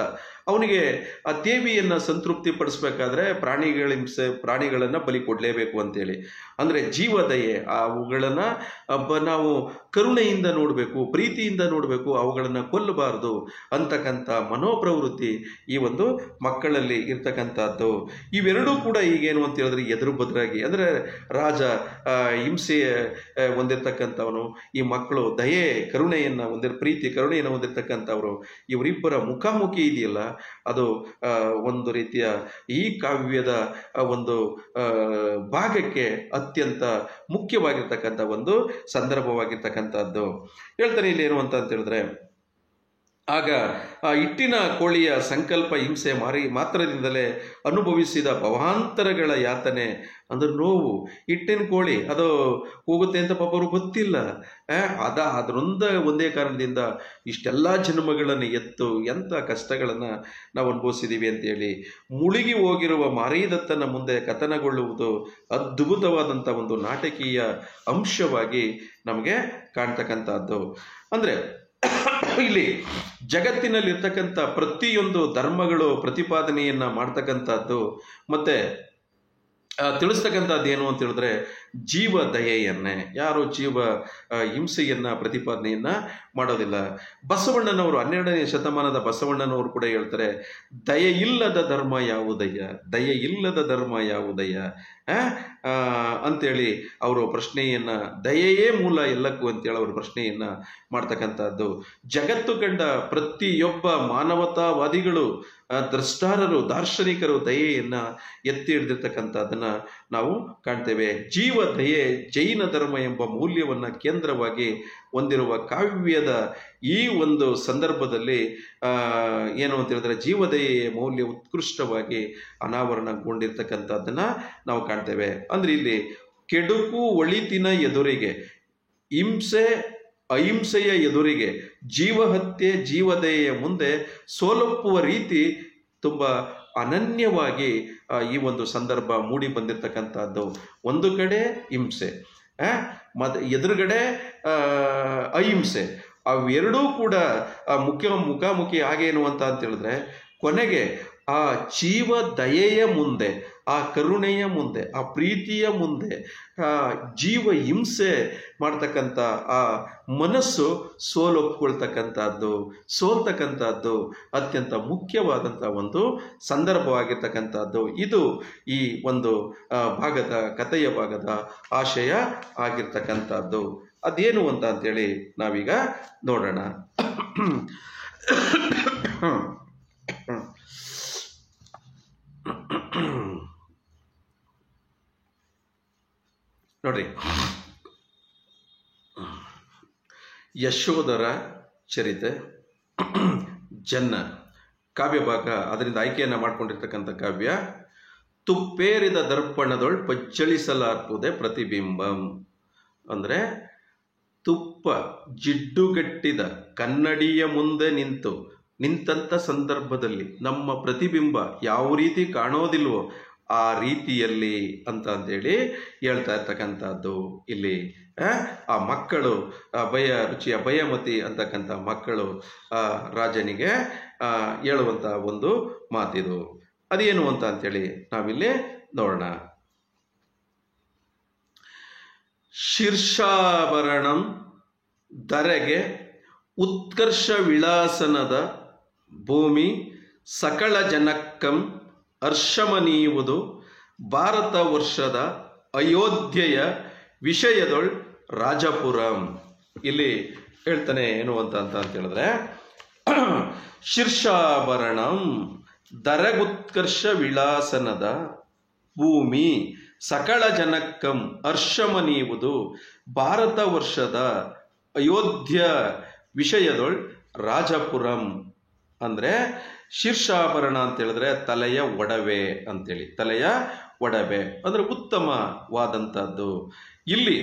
ಅವನಿಗೆ ಆ ದೇವಿಯನ್ನು ಸಂತೃಪ್ತಿ ಪಡಿಸ್ಬೇಕಾದ್ರೆ ಪ್ರಾಣಿಗಳನ್ನು ಬಲಿ ಕೊಡಲೇಬೇಕು ಅಂತೇಳಿ. ಅಂದರೆ ಜೀವದಯೆ, ಅವುಗಳನ್ನು ನಾವು ಕರುಣೆಯಿಂದ ನೋಡಬೇಕು, ಪ್ರೀತಿಯಿಂದ ನೋಡಬೇಕು, ಅವುಗಳನ್ನು ಕೊಲ್ಲಬಾರದು ಅಂತಕ್ಕಂಥ ಮನೋಪ್ರವೃತ್ತಿ ಈ ಒಂದು ಮಕ್ಕಳಲ್ಲಿ ಇರ್ತಕ್ಕಂಥದ್ದು. ಇವೆರಡೂ ಕೂಡ ಈಗೇನು ಅಂತ ಹೇಳಿದ್ರೆ ಎದುರು ಬದರಾಗಿ, ಅಂದರೆ ರಾಜ ಹಿಂಸೆ ಹೊಂದಿರತಕ್ಕಂಥವನು, ಈ ಮಕ್ಕಳು ದಯೆ ಕರುಣೆಯನ್ನು ಹೊಂದಿರತಕ್ಕಂಥವ್ರು, ಇವರಿಬ್ಬರ ಮುಖಾಮುಖಿ ಇದೆಯಲ್ಲ, ಅದು ಒಂದು ರೀತಿಯ ಈ ಕಾವ್ಯದ ಒಂದು ಭಾಗಕ್ಕೆ ಅತ್ಯಂತ ಮುಖ್ಯವಾಗಿರ್ತಕ್ಕಂಥ ಒಂದು ಸಂದರ್ಭವಾಗಿರ್ತಕ್ಕಂಥದ್ದು. ಹೇಳ್ತಾನೆ ಇಲ್ಲಿ ಏನು ಅಂತ ಹೇಳಿದ್ರೆ, ಆಗ ಆ ಹಿಟ್ಟಿನ ಕೋಳಿಯ ಸಂಕಲ್ಪ ಹಿಂಸೆ ಮಾತ್ರದಿಂದಲೇ ಅನುಭವಿಸಿದ ಭವಾಂತರಗಳ ಯಾತನೆ ಅಂದ್ರೆ ನೋವು. ಹಿಟ್ಟಿನ ಕೋಳಿ ಅದು ಹೋಗುತ್ತೆ ಅಂತ ಪಾಪ ಅವ್ರಿಗೆ ಗೊತ್ತಿಲ್ಲ. ಒಂದೇ ಕಾರಣದಿಂದ ಇಷ್ಟೆಲ್ಲ ಜನ್ಮಗಳನ್ನು ಎತ್ತು ಎಂಥ ಕಷ್ಟಗಳನ್ನು ನಾವು ಅನುಭವಿಸಿದ್ದೀವಿ ಅಂತೇಳಿ ಮುಳುಗಿ ಹೋಗಿರುವ ಮಾರೀದತ್ತನ ಮುಂದೆ ಕಥನಗೊಳ್ಳುವುದು ಅದ್ಭುತವಾದಂಥ ಒಂದು ನಾಟಕೀಯ ಅಂಶವಾಗಿ ನಮಗೆ ಕಾಣ್ತಕ್ಕಂಥದ್ದು. ಅಂದರೆ ಇಲ್ಲಿ ಜಗತ್ತಿನಲ್ಲಿರ್ತಕ್ಕಂಥ ಪ್ರತಿಯೊಂದು ಧರ್ಮಗಳು ಪ್ರತಿಪಾದನೆಯನ್ನ ಮಾಡ್ತಕ್ಕಂಥದ್ದು ಮತ್ತೆ ತಿಳಿಸ್ತಕ್ಕಂಥದ್ದು ಏನು ಅಂತ ಹೇಳಿದ್ರೆ ಜೀವ ದಯೆಯನ್ನೇ. ಯಾರು ಜೀವ ಹಿಂಸೆಯನ್ನ ಪ್ರತಿಪಾದನೆಯನ್ನ ಮಾಡೋದಿಲ್ಲ. ಬಸವಣ್ಣನವರು 12ನೇ ಶತಮಾನದ ಬಸವಣ್ಣನವರು ಕೂಡ ಹೇಳ್ತಾರೆ, ದಯೆ ಇಲ್ಲದ ಧರ್ಮ ಯಾವುದಯ್ಯ, ದಯೆ ಇಲ್ಲದ ಧರ್ಮ ಯಾವುದಯ್ಯ ಅಂತೇಳಿ ಅವರು ಪ್ರಶ್ನೆಯನ್ನ, ದಯೆಯೇ ಮೂಲ ಎಲ್ಲಕ್ಕೂ ಅಂತೇಳಿ ಅವರು ಪ್ರಶ್ನೆಯನ್ನ ಮಾಡ್ತಕ್ಕಂಥದ್ದು. ಜಗತ್ತು ಕಂಡ ಪ್ರತಿಯೊಬ್ಬ ಮಾನವತಾವಾದಿಗಳು, ದ್ರಷ್ಟಾರರು, ದಾರ್ಶನಿಕರು ದಯೆಯನ್ನ ಎತ್ತಿ ಹಿಡಿದಿರ್ತಕ್ಕಂಥದ್ದನ್ನ ನಾವು ಕಾಣ್ತೇವೆ. ಜೀವ ದಯೆ ಜೈನ ಧರ್ಮ ಎಂಬ ಮೂಲ್ಯವನ್ನ ಕೇಂದ್ರವಾಗಿ ಹೊಂದಿರುವ ಕಾವ್ಯದ ಈ ಒಂದು ಸಂದರ್ಭದಲ್ಲಿ ಏನು ಅಂತ ಹೇಳಿದ್ರೆ ಜೀವದಯೆಯ ಮೌಲ್ಯ ಉತ್ಕೃಷ್ಟವಾಗಿ ಅನಾವರಣಗೊಂಡಿರ್ತಕ್ಕಂಥದ್ದನ್ನ ನಾವು ಕಾಣ್ತೇವೆ. ಅಂದ್ರೆ ಇಲ್ಲಿ ಕೆಡುಕು ಒಳಿತಿನ ಎದುರಿಗೆ, ಹಿಂಸೆ ಅಹಿಂಸೆಯ ಎದುರಿಗೆ ಜೀವಹತ್ಯೆ ಜೀವದಯೆಯ ಮುಂದೆ ಸೋಲೊಪ್ಪುವ ರೀತಿ ತುಂಬ ಅನನ್ಯವಾಗಿ ಈ ಒಂದು ಸಂದರ್ಭ ಮೂಡಿ ಬಂದಿರತಕ್ಕಂಥದ್ದು. ಒಂದು ಕಡೆ ಹಿಂಸೆ, ಎದುರುಗಡೆ ಅಹಿಂಸೆ, ಅವೆರಡೂ ಕೂಡ ಮುಖಾಮುಖಿ ಆಗೇನು ಅಂತ ಹೇಳಿದ್ರೆ ಕೊನೆಗೆ ಆ ಜೀವ ದಯೆಯ ಮುಂದೆ, ಆ ಕರುಣೆಯ ಮುಂದೆ, ಆ ಪ್ರೀತಿಯ ಮುಂದೆ ಜೀವ ಹಿಂಸೆ ಮಾಡ್ತಕ್ಕಂಥ ಆ ಮನಸ್ಸು ಸೋಲ್ತಕ್ಕಂಥದ್ದು ಅತ್ಯಂತ ಮುಖ್ಯವಾದಂಥ ಒಂದು ಸಂದರ್ಭವಾಗಿರ್ತಕ್ಕಂಥದ್ದು. ಇದು ಈ ಒಂದು ಕಥೆಯ ಭಾಗದ ಆಶಯ ಆಗಿರ್ತಕ್ಕಂಥದ್ದು. ಅದೇನು ಅಂತ ಅಂತೇಳಿ ನಾವೀಗ ನೋಡೋಣ. ನೋಡ್ರಿ, ಯಶೋಧರ ಚರಿತೆ ಜನ್ನ ಕಾವ್ಯ ಭಾಗ, ಅದರಿಂದ ಆಯ್ಕೆಯನ್ನು ಮಾಡ್ಕೊಂಡಿರ್ತಕ್ಕಂಥ ಕಾವ್ಯ. ತುಪ್ಪೇರಿದ ದರ್ಪಣದೊಳ್ ಪಜ್ಜಳಿಸಲಾರ್ಪುದೆ ಪ್ರತಿಬಿಂಬಂ. ಅಂದರೆ ತುಪ್ಪ ಜಿಡ್ಡುಗಟ್ಟಿದ ಕನ್ನಡಿಯ ಮುಂದೆ ನಿಂತಂಥ ಸಂದರ್ಭದಲ್ಲಿ ನಮ್ಮ ಪ್ರತಿಬಿಂಬ ಯಾವ ರೀತಿ ಕಾಣೋದಿಲ್ವೋ ಆ ರೀತಿಯಲ್ಲಿ ಅಂತೇಳಿ ಹೇಳ್ತಾ ಇರ್ತಕ್ಕಂಥದ್ದು. ಇಲ್ಲಿ ಆ ಮಕ್ಕಳು ಅಭಯಮತಿ ಅಂತಕ್ಕಂಥ ಮಕ್ಕಳು ರಾಜನಿಗೆ ಹೇಳುವಂಥ ಒಂದು ಮಾತಿದು. ಅದೇನು ಅಂತ ಅಂತೇಳಿ ನಾವಿಲ್ಲಿ ನೋಡೋಣ. ಶೀರ್ಷಾಭರಣಂ ಧರೆಗೆ ಉತ್ಕರ್ಷ ವಿಳಾಸನದ ಭೂಮಿ ಸಕಲ ಜನಕ್ಕಂ ಹರ್ಷಮನೀಯುವುದು ಭಾರತ ವರ್ಷದ ಅಯೋಧ್ಯೆಯ ವಿಷಯದೊಳ್ ರಾಜಪುರಂ. ಇಲ್ಲಿ ಹೇಳ್ತಾನೆ ಏನು ಅಂತ ಹೇಳಿದ್ರೆ, ಶೀರ್ಷಾಭರಣಂ ಧರೆಗುತ್ಕರ್ಷ ವಿಳಾಸನದ ಭೂಮಿ ಸಕಲ ಜನಕ್ಕಂ ಹರ್ಷಮನೀಯುವುದು ಭಾರತ ವರ್ಷದ ಅಯೋಧ್ಯ ವಿಷಯದೊಳ್ ರಾಜಪುರಂ. ಅಂದ್ರೆ ಶೀರ್ಷಾಭರಣ ಅಂತ ಹೇಳಿದ್ರೆ ತಲೆಯ ಒಡವೆ ಅಂತೇಳಿ, ತಲೆಯ ಒಡವೆ ಅಂದ್ರೆ ಉತ್ತಮವಾದಂಥದ್ದು. ಇಲ್ಲಿ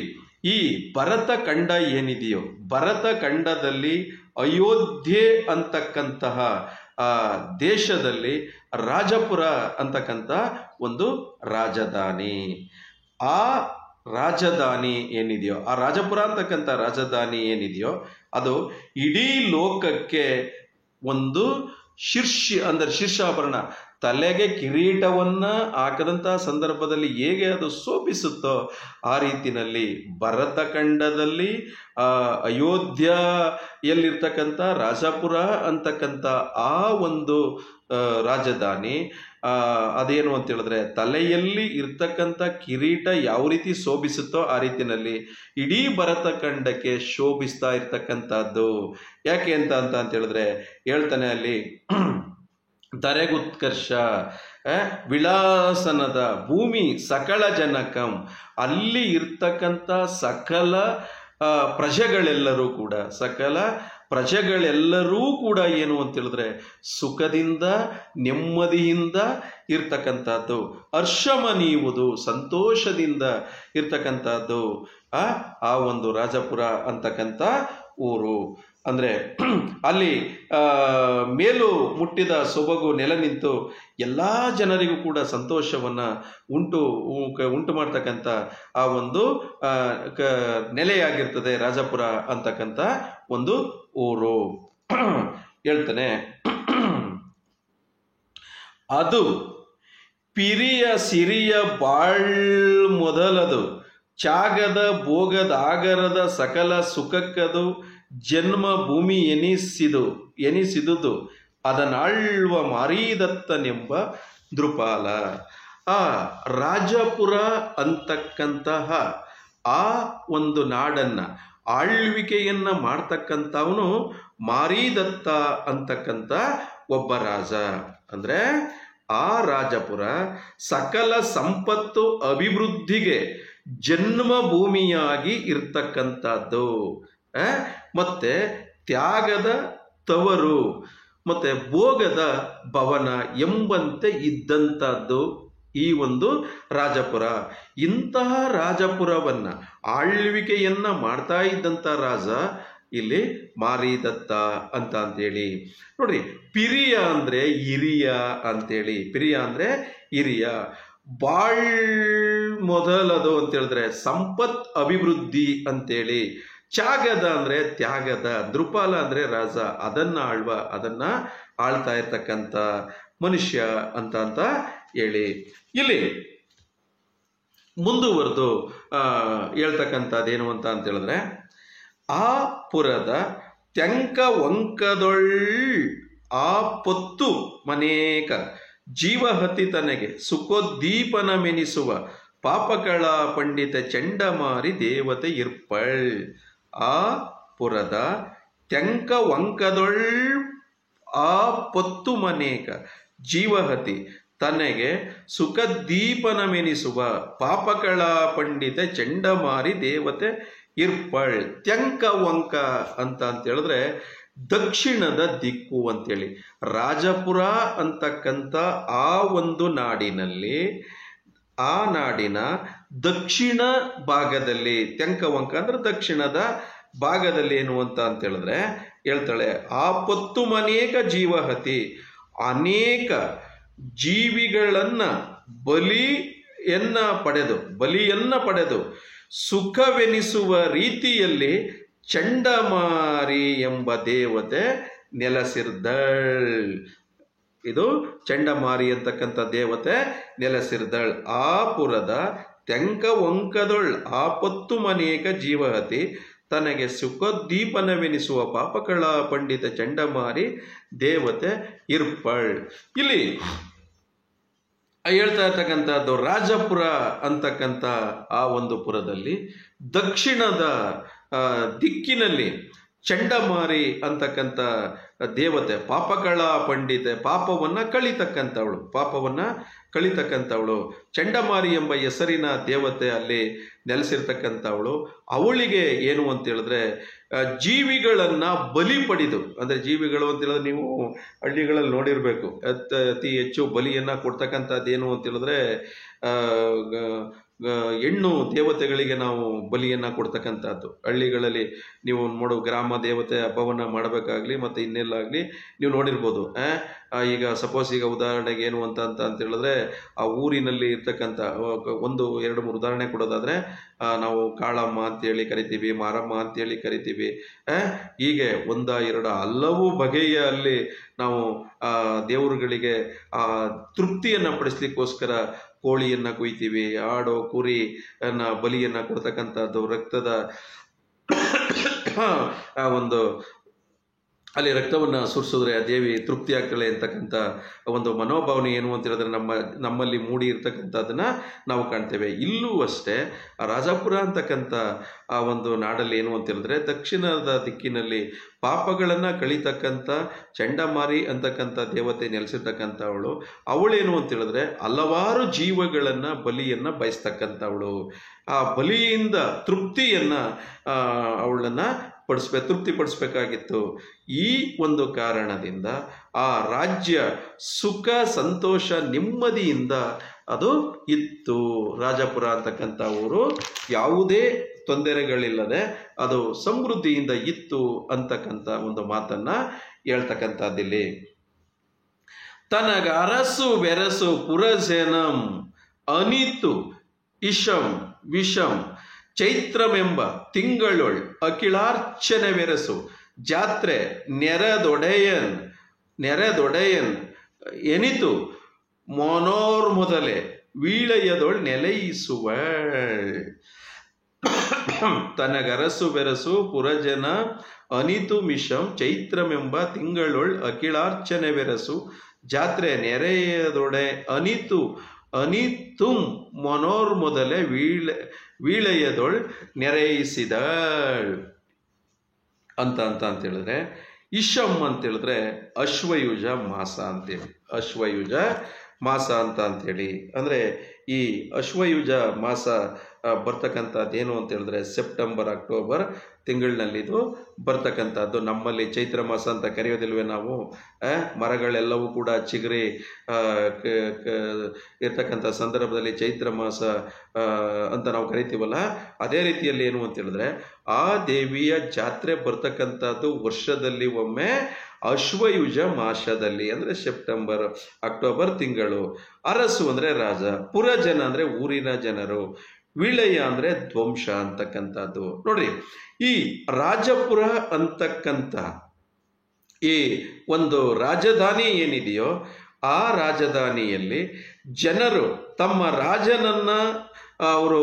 ಈ ಭರತ ಖಂಡ ಏನಿದೆಯೋ, ಭರತ ಖಂಡದಲ್ಲಿ ಅಯೋಧ್ಯೆ ಅಂತಕ್ಕಂತಹ ದೇಶದಲ್ಲಿ ರಾಜಪುರ ಅಂತಕ್ಕಂಥ ಒಂದು ರಾಜಧಾನಿ. ಆ ರಾಜಧಾನಿ ಏನಿದೆಯೋ, ಆ ರಾಜಪುರ ಅಂತಕ್ಕಂಥ ರಾಜಧಾನಿ ಏನಿದೆಯೋ ಅದು ಇಡೀ ಲೋಕಕ್ಕೆ ಒಂದು ಶೀರ್ಷಾಭರಣ, ತಲೆಗೆ ಕಿರೀಟವನ್ನ ಹಾಕದಂತಹ ಸಂದರ್ಭದಲ್ಲಿ ಹೇಗೆ ಅದು ಶೋಭಿಸುತ್ತೋ ಆ ರೀತಿಯಲ್ಲಿ ಭರತಖಂಡದಲ್ಲಿ ಅಯೋಧ್ಯೆಯಲ್ಲಿರ್ತಕ್ಕಂಥ ರಾಜಪುರ ಅಂತಕ್ಕಂಥ ಆ ಒಂದು ರಾಜಧಾನಿ ಅದೇನು ಅಂತ ಹೇಳಿದ್ರೆ ತಲೆಯಲ್ಲಿ ಇರ್ತಕ್ಕಂಥ ಕಿರೀಟ ಯಾವ ರೀತಿ ಶೋಭಿಸುತ್ತೋ ಆ ರೀತಿಯಲ್ಲಿ ಇಡೀ ಭರತಖಂಡಕ್ಕೆ ಶೋಭಿಸ್ತಾ ಇರ್ತಕ್ಕಂಥದ್ದು. ಯಾಕೆ ಅಂತ ಹೇಳಿದ್ರೆ ಹೇಳ್ತಾನೆ ಅಲ್ಲಿ, ಧರೆಗುತ್ಕರ್ಷ ವಿಳಾಸನದ ಭೂಮಿ ಸಕಲ ಜನಕಂ, ಅಲ್ಲಿ ಇರ್ತಕ್ಕಂಥ ಸಕಲ ಪ್ರಜೆಗಳೆಲ್ಲರೂ ಕೂಡ ಸಕಲ ಪ್ರಜೆಗಳೆಲ್ಲರೂ ಕೂಡ ಏನು ಅಂತ ಹೇಳಿದ್ರೆ ಸುಖದಿಂದ ನೆಮ್ಮದಿಯಿಂದ ಇರ್ತಕ್ಕಂಥದ್ದು, ಹರ್ಷಮನೀಯುವುದು ಸಂತೋಷದಿಂದ ಇರ್ತಕ್ಕಂಥದ್ದು ಆ ಒಂದು ರಾಜಪುರ ಅಂತಕ್ಕಂಥ ಊರು. ಅಂದರೆ ಅಲ್ಲಿ ಮೇಲು ಮುಟ್ಟಿದ ಸೊಬಗು ನೆಲ ನಿಂತು ಎಲ್ಲ ಜನರಿಗೂ ಕೂಡ ಸಂತೋಷವನ್ನು ಉಂಟು ಮಾಡ್ತಕ್ಕಂಥ ಆ ಒಂದು ನೆಲೆಯಾಗಿರ್ತದೆ ರಾಜಪುರ ಅಂತಕ್ಕಂಥ ಒಂದು ಊರು. ಹೇಳ್ತಾನೆ, ಅದು ಪಿರಿಯ ಸಿರಿಯ ಬಾಳ್ ಮೊದಲದು ಚಾಗದ ಭೋಗದ ಆಗರದ ಸಕಲ ಸುಖಕ್ಕದು ಜನ್ಮ ಭೂಮಿ ಎನಿಸಿದುದು ಅದನ್ನಾಳ್ವ ಮಾರೀದತ್ತನೆಂಬ ದೃಪಾಲ. ಆ ರಾಜಪುರ ಅಂತಕ್ಕಂತಹ ಆ ಒಂದು ನಾಡನ್ನು ಆಳ್ವಿಕೆಯನ್ನ ಮಾಡ್ತಕ್ಕಂಥವನು ಮಾರೀದತ್ತ ಅಂತಕ್ಕಂಥ ಒಬ್ಬ ರಾಜ. ಅಂದರೆ ಆ ರಾಜಪುರ ಸಕಲ ಸಂಪತ್ತು ಅಭಿವೃದ್ಧಿಗೆ ಜನ್ಮಭೂಮಿಯಾಗಿ ಇರ್ತಕ್ಕಂಥದ್ದು, ಮತ್ತೆ ತ್ಯಾಗದ ತವರು ಮತ್ತೆ ಭೋಗದ ಭವನ ಎಂಬಂತೆ ಇದ್ದಂಥದ್ದು ಈ ಒಂದು ರಾಜಪುರ. ಇಂತಹ ರಾಜಪುರವನ್ನ ಆಳ್ವಿಕೆಯನ್ನ ಮಾಡ್ತಾ ಇದ್ದಂಥ ರಾಜ ಇಲ್ಲಿ ಮಾರೀದತ್ತ ಅಂತೇಳಿ. ನೋಡ್ರಿ, ಪಿರಿಯ ಅಂದ್ರೆ ಹಿರಿಯ ಅಂತೇಳಿ, ಪಿರಿಯ ಅಂದ್ರೆ ಹಿರಿಯ, ಬಾಳ್ ಮೊದಲದು ಅಂತ ಹೇಳಿದ್ರೆ ಸಂಪತ್ ಅಭಿವೃದ್ಧಿ ಅಂತೇಳಿ, ತ್ಯಾಗದ ಅಂದ್ರೆ ತ್ಯಾಗದ, ದೃಪಾಲ ಅಂದ್ರೆ ರಾಜ, ಅದನ್ನ ಆಳ್ತಾ ಇರ್ತಕ್ಕಂಥ ಮನುಷ್ಯ ಅಂತ ಹೇಳಿ ಇಲ್ಲಿ ಮುಂದುವರೆದು ಹೇಳ್ತಕ್ಕಂಥದ್ದೇನು ಅಂತ ಹೇಳಿದ್ರೆ, ಆ ಪುರದ ತೆಂಕ ವಂಕದೊಳ್ ಆ ಪೊತ್ತು ಮನೇಕ ಜೀವಹತಿ ತನಗೆ ಸುಖೋದ್ದೀಪನಮೆನಿಸುವ ಪಾಪಗಳ ಪಂಡಿತ ಚಂಡಮಾರಿ ದೇವತೆ ಇರ್ಪಳ್. ಆ ಪುರದ ತೆಂಕ ವಂಕದೊಳ್ ಆ ಪೊತ್ತು ಮನೇಕ ಜೀವಹತಿ ತನಗೆ ಸುಖದೀಪನಮೆನಿಸುವ ಪಾಪಗಳ ಪಂಡಿತ ಚಂಡಮಾರಿ ದೇವತೆ ಇರ್ಪಳ್. ತ್ಯಂಕ ವಂಕ ಅಂತ ಹೇಳಿದ್ರೆ ದಕ್ಷಿಣದ ದಿಕ್ಕು ಅಂತೇಳಿ. ರಾಜಪುರ ಅಂತಕ್ಕಂಥ ಆ ಒಂದು ನಾಡಿನಲ್ಲಿ, ಆ ನಾಡಿನ ದಕ್ಷಿಣ ಭಾಗದಲ್ಲಿ, ತ್ಯಂಕವಂಕ ಅಂದ್ರೆ ದಕ್ಷಿಣದ ಭಾಗದಲ್ಲಿ ಏನು ಅಂತ ಹೇಳಿದ್ರೆ ಹೇಳ್ತಾಳೆ, ಆ ಪೊತ್ತು ಅನೇಕ ಜೀವಹತಿ, ಅನೇಕ ಜೀವಿಗಳನ್ನ ಬಲಿಯನ್ನ ಪಡೆದು ಸುಖವೆನಿಸುವ ರೀತಿಯಲ್ಲಿ ಚಂಡಮಾರಿ ಎಂಬ ದೇವತೆ ನೆಲೆಸಿರ್ದಳ್. ಇದು ಚಂಡಮಾರಿ ಅಂತಕ್ಕಂಥ ದೇವತೆ ನೆಲೆಸಿರ್ದಳ್. ಆ ಪುರದ ತೆಂಕ ವಂಕದೊಳ್ ಆಪತ್ತು ಅನೇಕ ಜೀವಹತಿ ತನಗೆ ಸುಖೋದ್ದೀಪನವೆನಿಸುವ ಪಾಪಗಳ ಪಂಡಿತ ಚಂಡಮಾರಿ ದೇವತೆ ಇರ್ಪಳ್. ಇಲ್ಲಿ ಹೇಳ್ತಾ ಇರ್ತಕ್ಕಂಥದ್ದು ರಾಜಪುರ ಅಂತಕ್ಕಂಥ ಆ ಒಂದು ಪುರದಲ್ಲಿ ದಕ್ಷಿಣದ ದಿಕ್ಕಿನಲ್ಲಿ ಚಂಡಮಾರಿ ಅಂತಕ್ಕಂಥ ದೇವತೆ, ಪಾಪಗಳ ಪಂಡಿತೆ, ಪಾಪವನ್ನ ಕಳಿತಕ್ಕಂಥವಳು ಚಂಡಮಾರಿ ಎಂಬ ಹೆಸರಿನ ದೇವತೆ ಅಲ್ಲಿ ನೆಲೆಸಿರ್ತಕ್ಕಂಥವಳು. ಅವಳಿಗೆ ಏನು ಅಂತ ಹೇಳಿದ್ರೆ ಜೀವಿಗಳನ್ನ ಬಲಿ ಪಡೆದು, ಅಂದ್ರೆ ಜೀವಿಗಳು ಅಂತ ಹೇಳಿದ್ರೆ ನೀವು ಹಳ್ಳಿಗಳಲ್ಲಿ ನೋಡಿರ್ಬೇಕು, ಅತಿ ಹೆಚ್ಚು ಬಲಿಯನ್ನ ಕೊಡ್ತಕ್ಕಂಥದ್ದೇನು ಅಂತ ಹೇಳಿದ್ರೆ ಹೆಣ್ಣು ದೇವತೆಗಳಿಗೆ ನಾವು ಬಲಿಯನ್ನ ಕೊಡ್ತಕ್ಕಂಥದ್ದು. ಹಳ್ಳಿಗಳಲ್ಲಿ ನೀವು ನೋಡು, ಗ್ರಾಮ ದೇವತೆ ಹಬ್ಬವನ್ನ ಮಾಡಬೇಕಾಗ್ಲಿ ಮತ್ತೆ ಇನ್ನೆಲ್ಲಾಗ್ಲಿ ನೀವು ನೋಡಿರ್ಬೋದು. ಈಗ ಸಪೋಸ್ ಈಗ ಉದಾಹರಣೆಗೆ ಏನು ಅಂತ ಹೇಳಿದ್ರೆ ಆ ಊರಿನಲ್ಲಿ ಇರ್ತಕ್ಕಂಥ 1-2-3 ಉದಾಹರಣೆ ಕೊಡೋದಾದ್ರೆ ನಾವು ಕಾಳಮ್ಮ ಅಂತೇಳಿ ಕರಿತೀವಿ, ಮಾರಮ್ಮ ಅಂತೇಳಿ ಕರಿತೀವಿ. ಹೀಗೆ 1-2 ಹಲವು ಬಗೆಯ ಅಲ್ಲಿ ನಾವು ದೇವರುಗಳಿಗೆ ಆ ತೃಪ್ತಿಯನ್ನ ಪಡಿಸ್ಲಿಕ್ಕೋಸ್ಕರ ಕೋಳಿಯನ್ನ ಕುಯ್ತೀವಿ, ಆಡೋ ಕುರಿ ಅನ್ನ ಬಲಿಯನ್ನ ಕೊಡ್ತಕ್ಕಂಥದ್ದು, ರಕ್ತದ ಒಂದು ಅಲ್ಲಿ ರಕ್ತವನ್ನು ಸುರಿಸಿದ್ರೆ ಆ ದೇವಿ ತೃಪ್ತಿ ಆಗ್ತಾಳೆ ಅಂತಕ್ಕಂಥ ಒಂದು ಮನೋಭಾವನೆ ಏನು ಅಂತ ಹೇಳಿದ್ರೆ ನಮ್ಮಲ್ಲಿ ಮೂಡಿ ಇರ್ತಕ್ಕಂಥದ್ದನ್ನು ನಾವು ಕಾಣ್ತೇವೆ. ಇಲ್ಲೂ ಅಷ್ಟೇ ರಾಜಾಪುರ ಅಂತಕ್ಕಂಥ ಆ ಒಂದು ನಾಡಲ್ಲಿ ಏನು ಅಂತ ಹೇಳಿದ್ರೆ ದಕ್ಷಿಣದ ದಿಕ್ಕಿನಲ್ಲಿ ಪಾಪಗಳನ್ನು ಕಳೀತಕ್ಕಂಥ ಚಂಡಮಾರಿ ಅಂತಕ್ಕಂಥ ದೇವತೆ ನೆಲೆಸಿರ್ತಕ್ಕಂಥವಳು. ಅವಳೇನು ಅಂತ ಹೇಳಿದ್ರೆ ಹಲವಾರು ಜೀವಗಳನ್ನು ಬಲಿಯನ್ನು ಬಯಸ್ತಕ್ಕಂಥವಳು. ಆ ಬಲಿಯಿಂದ ತೃಪ್ತಿಯನ್ನು ಅವಳನ್ನು ತೃಪ್ತಿಪಡಿಸ್ಬೇಕಾಗಿತ್ತು. ಈ ಒಂದು ಕಾರಣದಿಂದ ಆ ರಾಜ್ಯ ಸುಖ ಸಂತೋಷ ನೆಮ್ಮದಿಯಿಂದ ಅದು ಇತ್ತು. ರಾಜಪುರ ಅಂತಕ್ಕಂಥ ಊರು ಯಾವುದೇ ತೊಂದರೆಗಳಿಲ್ಲದೆ ಅದು ಸಮೃದ್ಧಿಯಿಂದ ಇತ್ತು ಅಂತಕ್ಕಂಥ ಒಂದು ಮಾತನ್ನ ಹೇಳ್ತಕ್ಕಂಥದ್ದಿಲ್ಲಿ. ತನಗ ಅರಸು ಬೆರಸು ಪುರಜನಂ ಅನಿತು ಇಶಂ ವಿಷಂ ಚೈತ್ರಮೆಂಬ ತಿಂಗಳೊಳ್ ಅಖಿಲಾರ್ಚನೆ ಬೆರಸು ಜಾತ್ರೆ ನೆರೆದೊಡೆಯನ್ ಎನಿತು ಮೊನೋರ್ ಮೊದಲೇ ವೀಳೆಯದೊಳ್ ನೆಲೆಯಿಸುವಳ್. ತನಗರಸು ಬೆರಸು ಪುರಜನ ಅನಿತು ಮಿಷಂ ಚೈತ್ರಮೆಂಬ ತಿಂಗಳೊಳ್ ಅಖಿಲಾರ್ಚನೆ ಬೆರಸು ಜಾತ್ರೆ ನೆರೆಯದೊಡೆ ಅನಿತುಂ ಮೊನೋರ್ ಮೊದಲೇ ವೀಳೆಯದೊಳ್ ನೆರೆಯಿಸಿದಳ್ ಅಂತ ಹೇಳಿದ್ರೆ, ಇಶಂ ಅಂತೇಳಿದ್ರೆ ಅಶ್ವಯುಜ ಮಾಸ ಅಂತೇಳಿ, ಅಶ್ವಯುಜ ಮಾಸ ಅಂತೇಳಿ ಅಂದರೆ ಈ ಅಶ್ವಯುಜ ಮಾಸ ಬರ್ತಕ್ಕಂಥದ್ದೇನು ಅಂತ ಹೇಳಿದ್ರೆ ಸೆಪ್ಟೆಂಬರ್ ಅಕ್ಟೋಬರ್ ತಿಂಗಳಿನಲ್ಲಿದು ಬರ್ತಕ್ಕಂಥದ್ದು. ನಮ್ಮಲ್ಲಿ ಚೈತ್ರ ಮಾಸ ಅಂತ ಕರೆಯೋದಿಲ್ವೇ ನಾವು? ಮರಗಳೆಲ್ಲವೂ ಕೂಡ ಚಿಗುರಿ ಇರ್ತಕ್ಕಂಥ ಸಂದರ್ಭದಲ್ಲಿ ಚೈತ್ರ ಮಾಸ ಅಂತ ನಾವು ಕರಿತೀವಲ್ಲ, ಅದೇ ರೀತಿಯಲ್ಲಿ ಏನು ಅಂತ ಹೇಳಿದ್ರೆ ಆ ದೇವಿಯ ಜಾತ್ರೆ ಬರ್ತಕ್ಕಂಥದ್ದು ವರ್ಷದಲ್ಲಿ ಒಮ್ಮೆ ಅಶ್ವಯುಜ ಮಾಸದಲ್ಲಿ, ಅಂದರೆ ಸೆಪ್ಟೆಂಬರ್ ಅಕ್ಟೋಬರ್ ತಿಂಗಳು. ಅರಸು ಅಂದರೆ ರಾಜ, ಪುರಜನ ಅಂದರೆ ಊರಿನ ಜನರು, ವಿಳಯ ಅಂದರೆ ಧ್ವಂಸ ಅಂತಕ್ಕಂಥದ್ದು. ನೋಡ್ರಿ, ಈ ರಾಜಪುರ ಅಂತಕ್ಕಂಥ ಈ ಒಂದು ರಾಜಧಾನಿ ಏನಿದೆಯೋ ಆ ರಾಜಧಾನಿಯಲ್ಲಿ ಜನರು ತಮ್ಮ ರಾಜನನ್ನ ಅವರು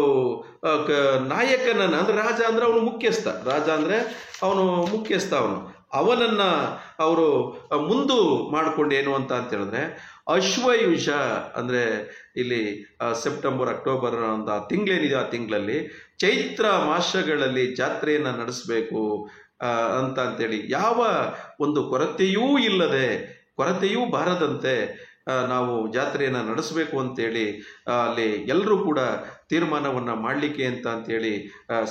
ನಾಯಕನನ್ನ, ಅಂದ್ರೆ ರಾಜ ಅಂದ್ರೆ ಅವನು ಮುಖ್ಯಸ್ಥ, ರಾಜ ಅಂದ್ರೆ ಅವನು ಮುಖ್ಯಸ್ಥ, ಅವನನ್ನ ಅವರು ಮುಂದು ಮಾಡಿಕೊಂಡು ಏನು ಅಂತ ಹೇಳಿದ್ರೆ ಅಶ್ವಯುಜ ಅಂದರೆ ಇಲ್ಲಿ ಸೆಪ್ಟೆಂಬರ್ ಅಕ್ಟೋಬರ್ ಒಂದು ತಿಂಗಳೇನಿದೆ ಆ ತಿಂಗಳಲ್ಲಿ ಚೈತ್ರ ಮಾಸಗಳಲ್ಲಿ ಜಾತ್ರೆಯನ್ನು ನಡೆಸಬೇಕು ಅಂತೇಳಿ ಯಾವ ಒಂದು ಕೊರತೆಯೂ ಬಾರದಂತೆ ನಾವು ಜಾತ್ರೆಯನ್ನು ನಡೆಸಬೇಕು ಅಂತೇಳಿ ಅಲ್ಲಿ ಎಲ್ಲರೂ ಕೂಡ ತೀರ್ಮಾನವನ್ನು ಮಾಡಲಿಕ್ಕೆ ಅಂತೇಳಿ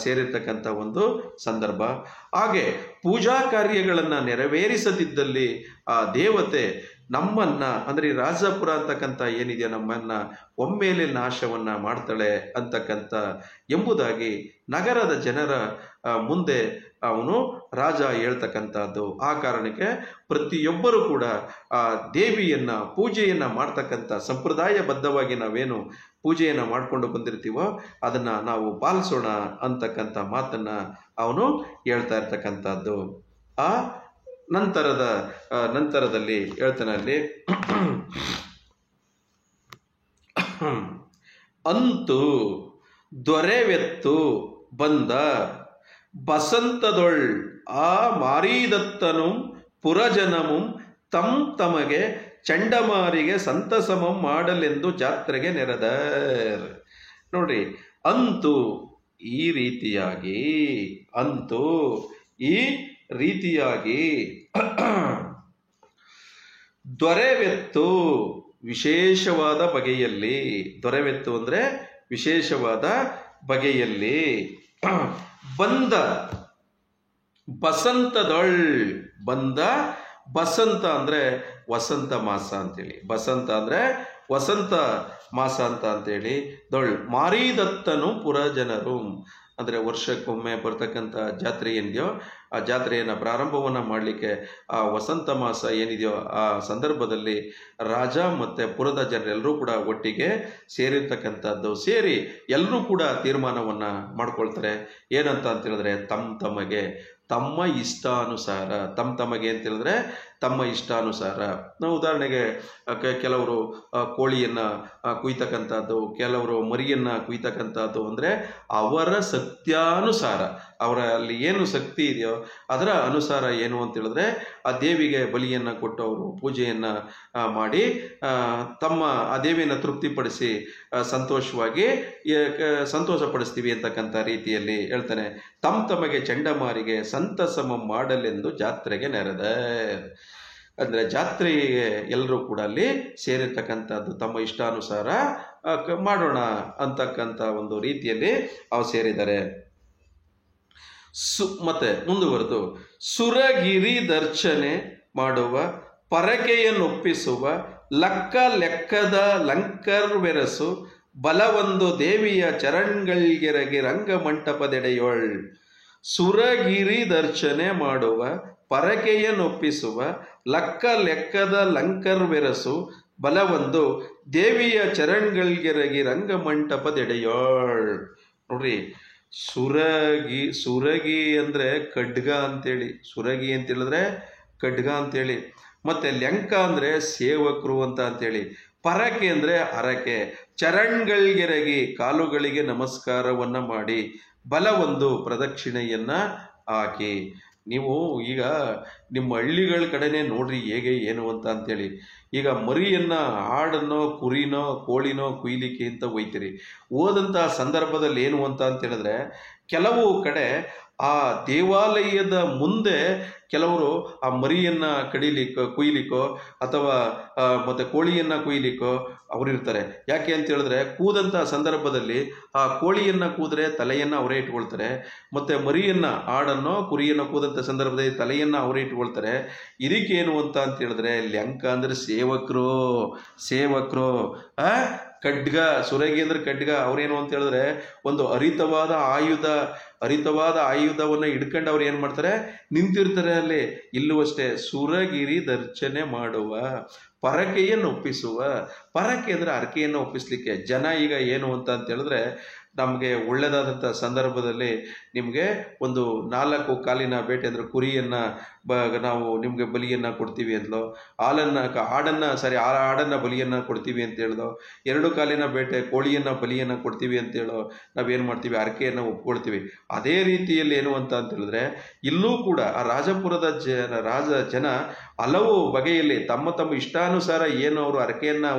ಸೇರಿರ್ತಕ್ಕಂಥ ಒಂದು ಸಂದರ್ಭ. ಹಾಗೆ ಪೂಜಾ ಕಾರ್ಯಗಳನ್ನು ನೆರವೇರಿಸದಿದ್ದಲ್ಲಿ ಆ ದೇವತೆ ನಮ್ಮನ್ನ, ಅಂದರೆ ರಾಜಪುರ ಅಂತಕ್ಕಂಥ ಏನಿದೆಯೋ ನಮ್ಮನ್ನ ಒಮ್ಮೆಲೆ ನಾಶವನ್ನ ಮಾಡ್ತಾಳೆ ಅಂತಕ್ಕಂಥ ಎಂಬುದಾಗಿ ನಗರದ ಜನರ ಮುಂದೆ ಅವನು ರಾಜ ಹೇಳ್ತಕ್ಕಂಥದ್ದು. ಆ ಕಾರಣಕ್ಕೆ ಪ್ರತಿಯೊಬ್ಬರೂ ಕೂಡ ಆ ದೇವಿಯನ್ನ ಪೂಜೆಯನ್ನ ಮಾಡ್ತಕ್ಕಂಥ ಸಂಪ್ರದಾಯಬದ್ಧವಾಗಿ ನಾವೇನು ಪೂಜೆಯನ್ನು ಮಾಡಿಕೊಂಡು ಬಂದಿರ್ತೀವೋ ಅದನ್ನ ನಾವು ಪಾಲಿಸೋಣ ಅಂತಕ್ಕಂಥ ಮಾತನ್ನ ಅವನು ಹೇಳ್ತಾ ಇರ್ತಕ್ಕಂಥದ್ದು. ಆ ನಂತರದಲ್ಲಿ ಹೇಳ್ತಾನೆ ಅಲ್ಲಿ, ಅಂತೂ ದೊರೆವೆತ್ತು ಬಂದ ಬಸಂತದೊಳ್ ಆ ಮಾರೀದತ್ತನು ಪುರಜನಮುಂ ತಮಗೆ ಚಂಡಮಾರಿಗೆ ಸಂತಸಮಂ ಮಾಡಲೆಂದು ಜಾತ್ರೆಗೆ ನೆರೆದರ್. ನೋಡ್ರಿ, ಅಂತೂ ಈ ರೀತಿಯಾಗಿ ದೊರೆವೆತ್ತು ವಿಶೇಷವಾದ ಬಗೆಯಲ್ಲಿ, ದೊರೆವೆತ್ತು ಅಂದ್ರೆ ವಿಶೇಷವಾದ ಬಗೆಯಲ್ಲಿ ಬಂದ ಬಸಂತದೊಳ್ ಬಂದ, ಬಸಂತ ಅಂದ್ರೆ ವಸಂತ ಮಾಸ ಅಂತೇಳಿ, ಬಸಂತ ಅಂದ್ರೆ ವಸಂತ ಮಾಸ ಅಂತೇಳಿ ದೊಳ್ ಮಾರೀದತ್ತನು ಪುರಜನರು ಅಂದರೆ ವರ್ಷಕ್ಕೊಮ್ಮೆ ಬರ್ತಕ್ಕಂಥ ಜಾತ್ರೆ ಏನಿದೆಯೋ ಆ ಜಾತ್ರೆಯನ್ನು ಪ್ರಾರಂಭವನ್ನು ಮಾಡಲಿಕ್ಕೆ ಆ ವಸಂತ ಮಾಸ ಏನಿದೆಯೋ ಆ ಸಂದರ್ಭದಲ್ಲಿ ರಾಜ ಮತ್ತು ಪುರದ ಜನರೆಲ್ಲರೂ ಕೂಡ ಒಟ್ಟಿಗೆ ಸೇರಿರ್ತಕ್ಕಂಥದ್ದು. ಸೇರಿ ಎಲ್ಲರೂ ಕೂಡ ತೀರ್ಮಾನವನ್ನು ಮಾಡ್ಕೊಳ್ತಾರೆ. ಏನಂತ ಹೇಳಿದ್ರೆ ತಮ್ಮ ಇಷ್ಟಾನುಸಾರ, ತಮಗೆ ಅಂತ ಹೇಳಿದ್ರೆ ತಮ್ಮ ಇಷ್ಟಾನುಸಾರ. ನಾವು ಉದಾಹರಣೆಗೆ ಕೆಲವರು ಕೋಳಿಯನ್ನು ಕುಯ್ತಕ್ಕಂಥದ್ದು, ಕೆಲವರು ಮರಿಯನ್ನು ಕುಯ್ತಕ್ಕಂಥದ್ದು, ಅಂದರೆ ಅವರ ಅವರ ಅಲ್ಲಿ ಏನು ಶಕ್ತಿ ಇದೆಯೋ ಅದರ ಅನುಸಾರ ಏನು ಅಂತ ಹೇಳಿದ್ರೆ ಆ ದೇವಿಗೆ ಬಲಿಯನ್ನು ಕೊಟ್ಟು ಅವರು ಪೂಜೆಯನ್ನು ಮಾಡಿ ತಮ್ಮ ಆ ದೇವಿಯನ್ನು ತೃಪ್ತಿಪಡಿಸಿ ಸಂತೋಷವಾಗಿ ಸಂತೋಷಪಡಿಸ್ತೀವಿ ಅಂತಕ್ಕಂಥ ರೀತಿಯಲ್ಲಿ ಹೇಳ್ತಾನೆ. ತಮಗೆ ಚಂಡಮಾರಿಗೆ ಸಂತಸಮ ಮಾಡಲೆಂದು ಜಾತ್ರೆಗೆ ನೆರೆದೆ. ಅಂದರೆ ಜಾತ್ರೆಗೆ ಎಲ್ಲರೂ ಕೂಡ ಅಲ್ಲಿ ಸೇರಿರ್ತಕ್ಕಂಥದ್ದು ತಮ್ಮ ಇಷ್ಟಾನುಸಾರ ಮಾಡೋಣ ಅಂತಕ್ಕಂಥ ಒಂದು ರೀತಿಯಲ್ಲಿ ಅವ್ರು ಸೇರಿದ್ದಾರೆ. ಮತ್ತೆ ಮುಂದುವರೆದು ಸುರಗಿರಿ ದರ್ಶನೆ ಮಾಡುವ ಪರಕೆಯನ್ನೊಪ್ಪಿಸುವ ಲೆಕ್ಕದ ಲಂಕರ್ವೆರಸು ಬಲವೊಂದು ದೇವಿಯ ಚರಣ್ಗಳ್ಗೆರಗಿ ರಂಗಮಂಟಪದೆಡೆಯೋಳ್. ಸುರಗಿರಿ ದರ್ಶನೆ ಮಾಡುವ ಪರಕೆಯನ್ನೊಪ್ಪಿಸುವ ಲೆಕ್ಕದ ಲಂಕರ್ವೆರಸು ಬಲವೊಂದು ದೇವಿಯ ಚರಣ್ಗಳ್ಗೆರಗಿ ರಂಗಮಂಟಪದೆಡೆಯೋಳ್. ನೋಡ್ರಿ, ಸುರಗಿ ಅಂದರೆ ಖಡ್ಗ ಅಂತೇಳಿ, ಸುರಗಿ ಅಂತ ಹೇಳಿದ್ರೆ ಖಡ್ಗ ಅಂತೇಳಿ, ಮತ್ತೆ ಲೆಂಕ ಅಂದರೆ ಸೇವಕರು ಅಂತೇಳಿ, ಪರಕೆ ಅಂದರೆ ಹರಕೆ, ಚರಣ್ಗಳ್ಗೆರಗಿ ಕಾಲುಗಳಿಗೆ ನಮಸ್ಕಾರವನ್ನು ಮಾಡಿ ಬಲವೊಂದು ಪ್ರದಕ್ಷಿಣೆಯನ್ನ ಹಾಕಿ. ನೀವು ಈಗ ನಿಮ್ಮ ಹಳ್ಳಿಗಳ ಕಡೆನೇ ನೋಡ್ರಿ ಹೇಗೆ ಏನು ಅಂತೇಳಿ. ಈಗ ಮರಿಯನ್ನು ಆಡನ್ನೋ ಕುರಿನೋ ಕೋಳಿನೋ ಕುಯ್ಲಿಕ್ಕೆ ಅಂತ ಒಯ್ತೀರಿ. ಹೋದಂಥ ಸಂದರ್ಭದಲ್ಲಿ ಏನು ಅಂತ ಹೇಳಿದ್ರೆ ಕೆಲವು ಕಡೆ ಆ ದೇವಾಲಯದ ಮುಂದೆ ಕೆಲವರು ಆ ಮರಿಯನ್ನು ಕುಯ್ಲಿಕ್ಕೋ ಅಥವಾ ಮತ್ತು ಕೋಳಿಯನ್ನು ಕುಯ್ಲಿಕ್ಕೋ ಅವರಿರ್ತಾರೆ. ಯಾಕೆ ಅಂತ ಹೇಳಿದ್ರೆ ಕೂದಂಥ ಸಂದರ್ಭದಲ್ಲಿ ಆ ಕೋಳಿಯನ್ನು ಕೂದ್ರೆ ತಲೆಯನ್ನು ಅವರೇ ಇಟ್ಕೊಳ್ತಾರೆ, ಮತ್ತು ಮರಿಯನ್ನು ಆಡನ್ನೋ ಕುರಿಯನ್ನು ಕೂದಂಥ ಸಂದರ್ಭದಲ್ಲಿ ತಲೆಯನ್ನು ಅವರೇ ಇಟ್ಕೊಳ್ತಾರೆ. ಇದಕ್ಕೇನು ಅಂತ ಹೇಳಿದ್ರೆ ಲೆಂಕ ಅಂದರೆ ಸೇವಕರು ಖಡ್ಗ, ಸುರಗಿ ಅಂದರೆ ಖಡ್ಗ. ಅವ್ರೇನು ಅಂತ ಹೇಳಿದ್ರೆ ಒಂದು ಹರಿತವಾದ ಆಯುಧವನ್ನು ಹಿಡ್ಕೊಂಡು ಅವ್ರು ಏನು ಮಾಡ್ತಾರೆ, ನಿಂತಿರ್ತಾರೆ ಅಲ್ಲಿ. ಇಲ್ಲೂ ಅಷ್ಟೇ, ಸುರಗಿರಿ ದರ್ಶನೆ ಮಾಡುವ ಪರಕೆಯನ್ನು ಒಪ್ಪಿಸುವ. ಪರಕೆ ಅಂದರೆ ಹರಕೆಯನ್ನು ಒಪ್ಪಿಸ್ಲಿಕ್ಕೆ. ಜನ ಈಗ ಏನು ಅಂತ ಹೇಳಿದ್ರೆ ನಮಗೆ ಒಳ್ಳೆಯದಾದಂಥ ಸಂದರ್ಭದಲ್ಲಿ ನಿಮಗೆ ಒಂದು 4 ಕಾಲಿನ ಬೇಟೆ ಅಂದರೆ ಕುರಿಯನ್ನು ನಾವು ನಿಮಗೆ ಬಲಿಯನ್ನು ಕೊಡ್ತೀವಿ ಅಂತಲೋ, ಆಡನ್ನು ಬಲಿಯನ್ನು ಕೊಡ್ತೀವಿ ಅಂತ ಹೇಳಿದೋ, 2 ಕಾಲಿನ ಬೇಟೆ ಕೋಳಿಯನ್ನು ಬಲಿಯನ್ನು ಕೊಡ್ತೀವಿ ಅಂತೇಳೋ ನಾವೇನು ಮಾಡ್ತೀವಿ, ಹರಕೆಯನ್ನು ಒಪ್ಕೊಳ್ತೀವಿ. ಅದೇ ರೀತಿಯಲ್ಲಿ ಏನು ಅಂತ ಹೇಳಿದ್ರೆ ಇಲ್ಲೂ ಕೂಡ ಆ ರಾಜಪುರದ ಜನ ಹಲವು ಬಗೆಯಲ್ಲಿ ತಮ್ಮ ಇಷ್ಟಾನುಸಾರ ಏನು ಅವರು ಹರಕೆಯನ್ನು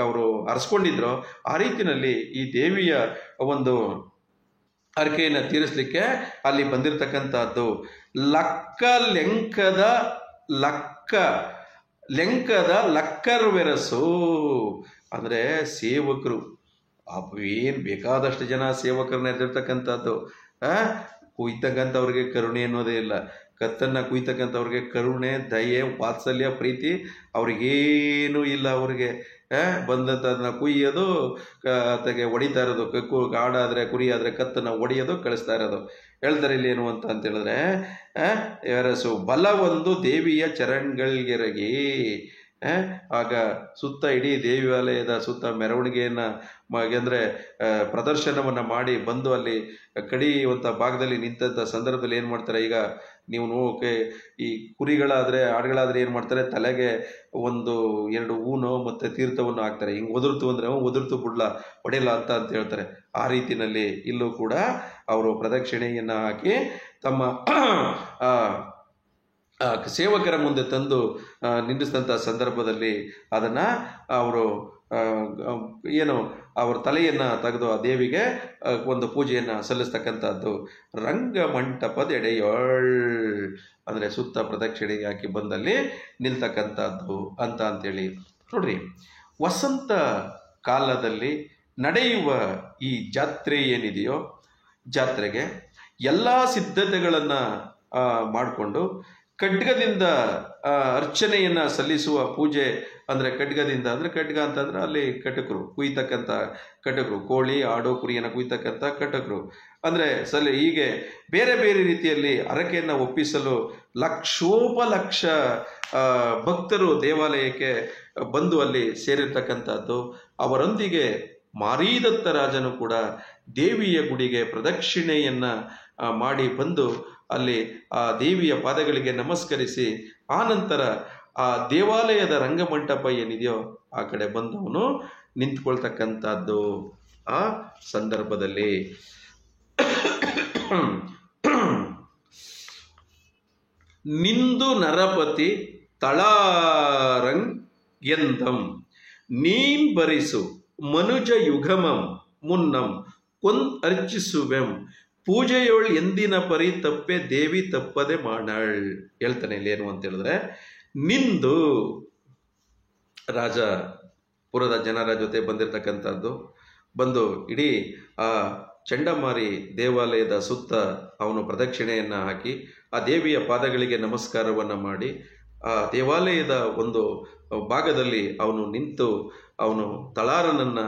ಅವರು ಹರಿಸ್ಕೊಂಡಿದ್ರು ಆ ರೀತಿಯಲ್ಲಿ ಈ ದೇವಿಯ ಒಂದು ಹರಕೆಯನ್ನು ತೀರಿಸಲಿಕ್ಕೆ ಅಲ್ಲಿ ಬಂದಿರತಕ್ಕಂಥದ್ದು. ಲೆಂಕದ ಲಕ್ಕರ್ವೆರಸು ಅಂದರೆ ಸೇವಕರು. ಏನು ಬೇಕಾದಷ್ಟು ಜನ ಸೇವಕರನ್ನ ಎದ್ದಿರ್ತಕ್ಕಂಥದ್ದು. ಕುಯ್ತಕ್ಕಂಥವ್ರಿಗೆ ಕರುಣೆ ಅನ್ನೋದೇ ಇಲ್ಲ. ಕತ್ತನ್ನು ಕುಯ್ತಕ್ಕಂಥವ್ರಿಗೆ ಕರುಣೆ, ದಯೆ, ವಾತ್ಸಲ್ಯ, ಪ್ರೀತಿ ಅವ್ರಿಗೇನೂ ಇಲ್ಲ. ಅವ್ರಿಗೆ ಬಂದಂಥದನ್ನ ಕುಯ್ಯೋದು, ಅದಕ್ಕೆ ಹೊಡಿತಾ ಇರೋದು, ಆಡಾದರೆ ಕುರಿ ಆದರೆ ಕತ್ತನ್ನು ಹೊಡೆಯೋದು, ಕಳಿಸ್ತಾ ಇರೋದು. ಹೇಳ್ತಾರೆ ಇಲ್ಲಿ ಏನು ಅಂತ ಹೇಳಿದ್ರೆ ಎರಸು ಬಲವೊಂದು ದೇವಿಯ ಚರಣ್ಗಳ್ಗೆರಗಿ. ಆಗ ಸುತ್ತ ಇಡೀ ದೇವಾಲಯದ ಸುತ್ತ ಮೆರವಣಿಗೆಯನ್ನು ಅಂದರೆ ಪ್ರದರ್ಶನವನ್ನು ಮಾಡಿ ಬಂದು ಅಲ್ಲಿ ಕಡಿಯುವಂಥ ಭಾಗದಲ್ಲಿ ನಿಂತ ಸಂದರ್ಭದಲ್ಲಿ ಏನು ಮಾಡ್ತಾರೆ, ಈಗ ನೀವು ಈ ಕುರಿಗಳಾದರೆ ಆಡುಗಳಾದರೆ ಏನು ಮಾಡ್ತಾರೆ, ತಲೆಗೆ 1-2 ಹೂನೋ ಮತ್ತು ತೀರ್ಥವನ್ನು ಹಾಕ್ತಾರೆ. ಹಿಂಗೆ ಒದರ್ತು ಅಂದರೆ ಒದರ್ತು ಬಿಡ್ಲ ಹೊಡೆಯಲ್ಲ ಅಂತ ಹೇಳ್ತಾರೆ. ಆ ರೀತಿಯಲ್ಲಿ ಇಲ್ಲೂ ಕೂಡ ಅವರು ಪ್ರದಕ್ಷಿಣೆಯನ್ನು ಹಾಕಿ ತಮ್ಮ ಸೇವಕರ ಮುಂದೆ ತಂದು ನಿಲ್ಲಿಸಿದಂಥ ಸಂದರ್ಭದಲ್ಲಿ ಅದನ್ನು ಅವರು ಅವ್ರ ತಲೆಯನ್ನು ತೆಗೆದು ಆ ದೇವಿಗೆ ಒಂದು ಪೂಜೆಯನ್ನು ಸಲ್ಲಿಸ್ತಕ್ಕಂಥದ್ದು. ರಂಗಮಂಟಪದೆಡೆಯೋಳ್ ಅಂದರೆ ಸುತ್ತ ಪ್ರದಕ್ಷಿಣೆಗೆ ಹಾಕಿ ಬಂದಲ್ಲಿ ನಿಲ್ತಕ್ಕಂಥದ್ದು ಅಂತೇಳಿ. ನೋಡ್ರಿ, ವಸಂತ ಕಾಲದಲ್ಲಿ ನಡೆಯುವ ಈ ಜಾತ್ರೆ ಏನಿದೆಯೋ, ಜಾತ್ರೆಗೆ ಎಲ್ಲ ಸಿದ್ಧತೆಗಳನ್ನು ಮಾಡಿಕೊಂಡು ಖಡ್ಗದಿಂದ ಅರ್ಚನೆಯನ್ನು ಸಲ್ಲಿಸುವ ಪೂಜೆ. ಅಂದರೆ ಖಡ್ಗದಿಂದ ಅಂದರೆ ಖಡ್ಗ ಅಂತಂದರೆ ಅಲ್ಲಿ ಕಟಕರು ಕುಯ್ತಕ್ಕಂಥ ಕಟಕರು, ಕೋಳಿ ಆಡು ಕುರಿಯನ್ನು ಕುಯ್ತಕ್ಕಂಥ ಕಟಕರು ಅಂದರೆ ಹೀಗೆ ಬೇರೆ ಬೇರೆ ರೀತಿಯಲ್ಲಿ ಹರಕೆಯನ್ನು ಒಪ್ಪಿಸಲು ಲಕ್ಷೋಪಲಕ್ಷ ಭಕ್ತರು ದೇವಾಲಯಕ್ಕೆ ಬಂದು ಅಲ್ಲಿ ಸೇರಿರ್ತಕ್ಕಂಥದ್ದು. ಅವರೊಂದಿಗೆ ಮಾರೀದತ್ತ ರಾಜನು ಕೂಡ ದೇವಿಯ ಗುಡಿಗೆ ಪ್ರದಕ್ಷಿಣೆಯನ್ನು ಮಾಡಿ ಬಂದು ಅಲ್ಲಿ ಆ ದೇವಿಯ ಪಾದಗಳಿಗೆ ನಮಸ್ಕರಿಸಿ ಆನಂತರ ಆ ದೇವಾಲಯದ ರಂಗಮಂಟಪ ಏನಿದೆಯೋ ಆ ಕಡೆ ಬಂದವನು ನಿಂತ್ಕೊಳ್ತಕ್ಕಂಥದ್ದು. ಆ ಸಂದರ್ಭದಲ್ಲಿ ನಿಂದು ನರಪತಿ ತಳಾರಂಗ್ ಎಂದಂ ನೀನ್ ಬರಿಸು ಮನುಜ ಯುಗಮಂ ಮುನ್ನಂ ಕೊಂದ್ ಅರ್ಚಿಸುವೆಂ ಪೂಜೆಯೊಳ್ ಎಂದಿನ ಪರಿ ತಪ್ಪೆ ದೇವಿ ತಪ್ಪದೆ ಮಾಡಾಳ್. ಹೇಳ್ತಾನೆ ಇಲ್ಲಿ ಏನು ಅಂತ ಹೇಳಿದ್ರೆ, ನಿಂದು ರಾಜ ಪುರದ ಜನರ ಜೊತೆ ಬಂದಿರತಕ್ಕಂಥದ್ದು, ಬಂದು ಇಡೀ ಆ ಚಂಡಮಾರಿ ದೇವಾಲಯದ ಸುತ್ತ ಅವನು ಪ್ರದಕ್ಷಿಣೆಯನ್ನು ಹಾಕಿ ಆ ದೇವಿಯ ಪಾದಗಳಿಗೆ ನಮಸ್ಕಾರವನ್ನು ಮಾಡಿ ಆ ದೇವಾಲಯದ ಒಂದು ಭಾಗದಲ್ಲಿ ಅವನು ನಿಂತು ಅವನು ತಳಾರನನ್ನು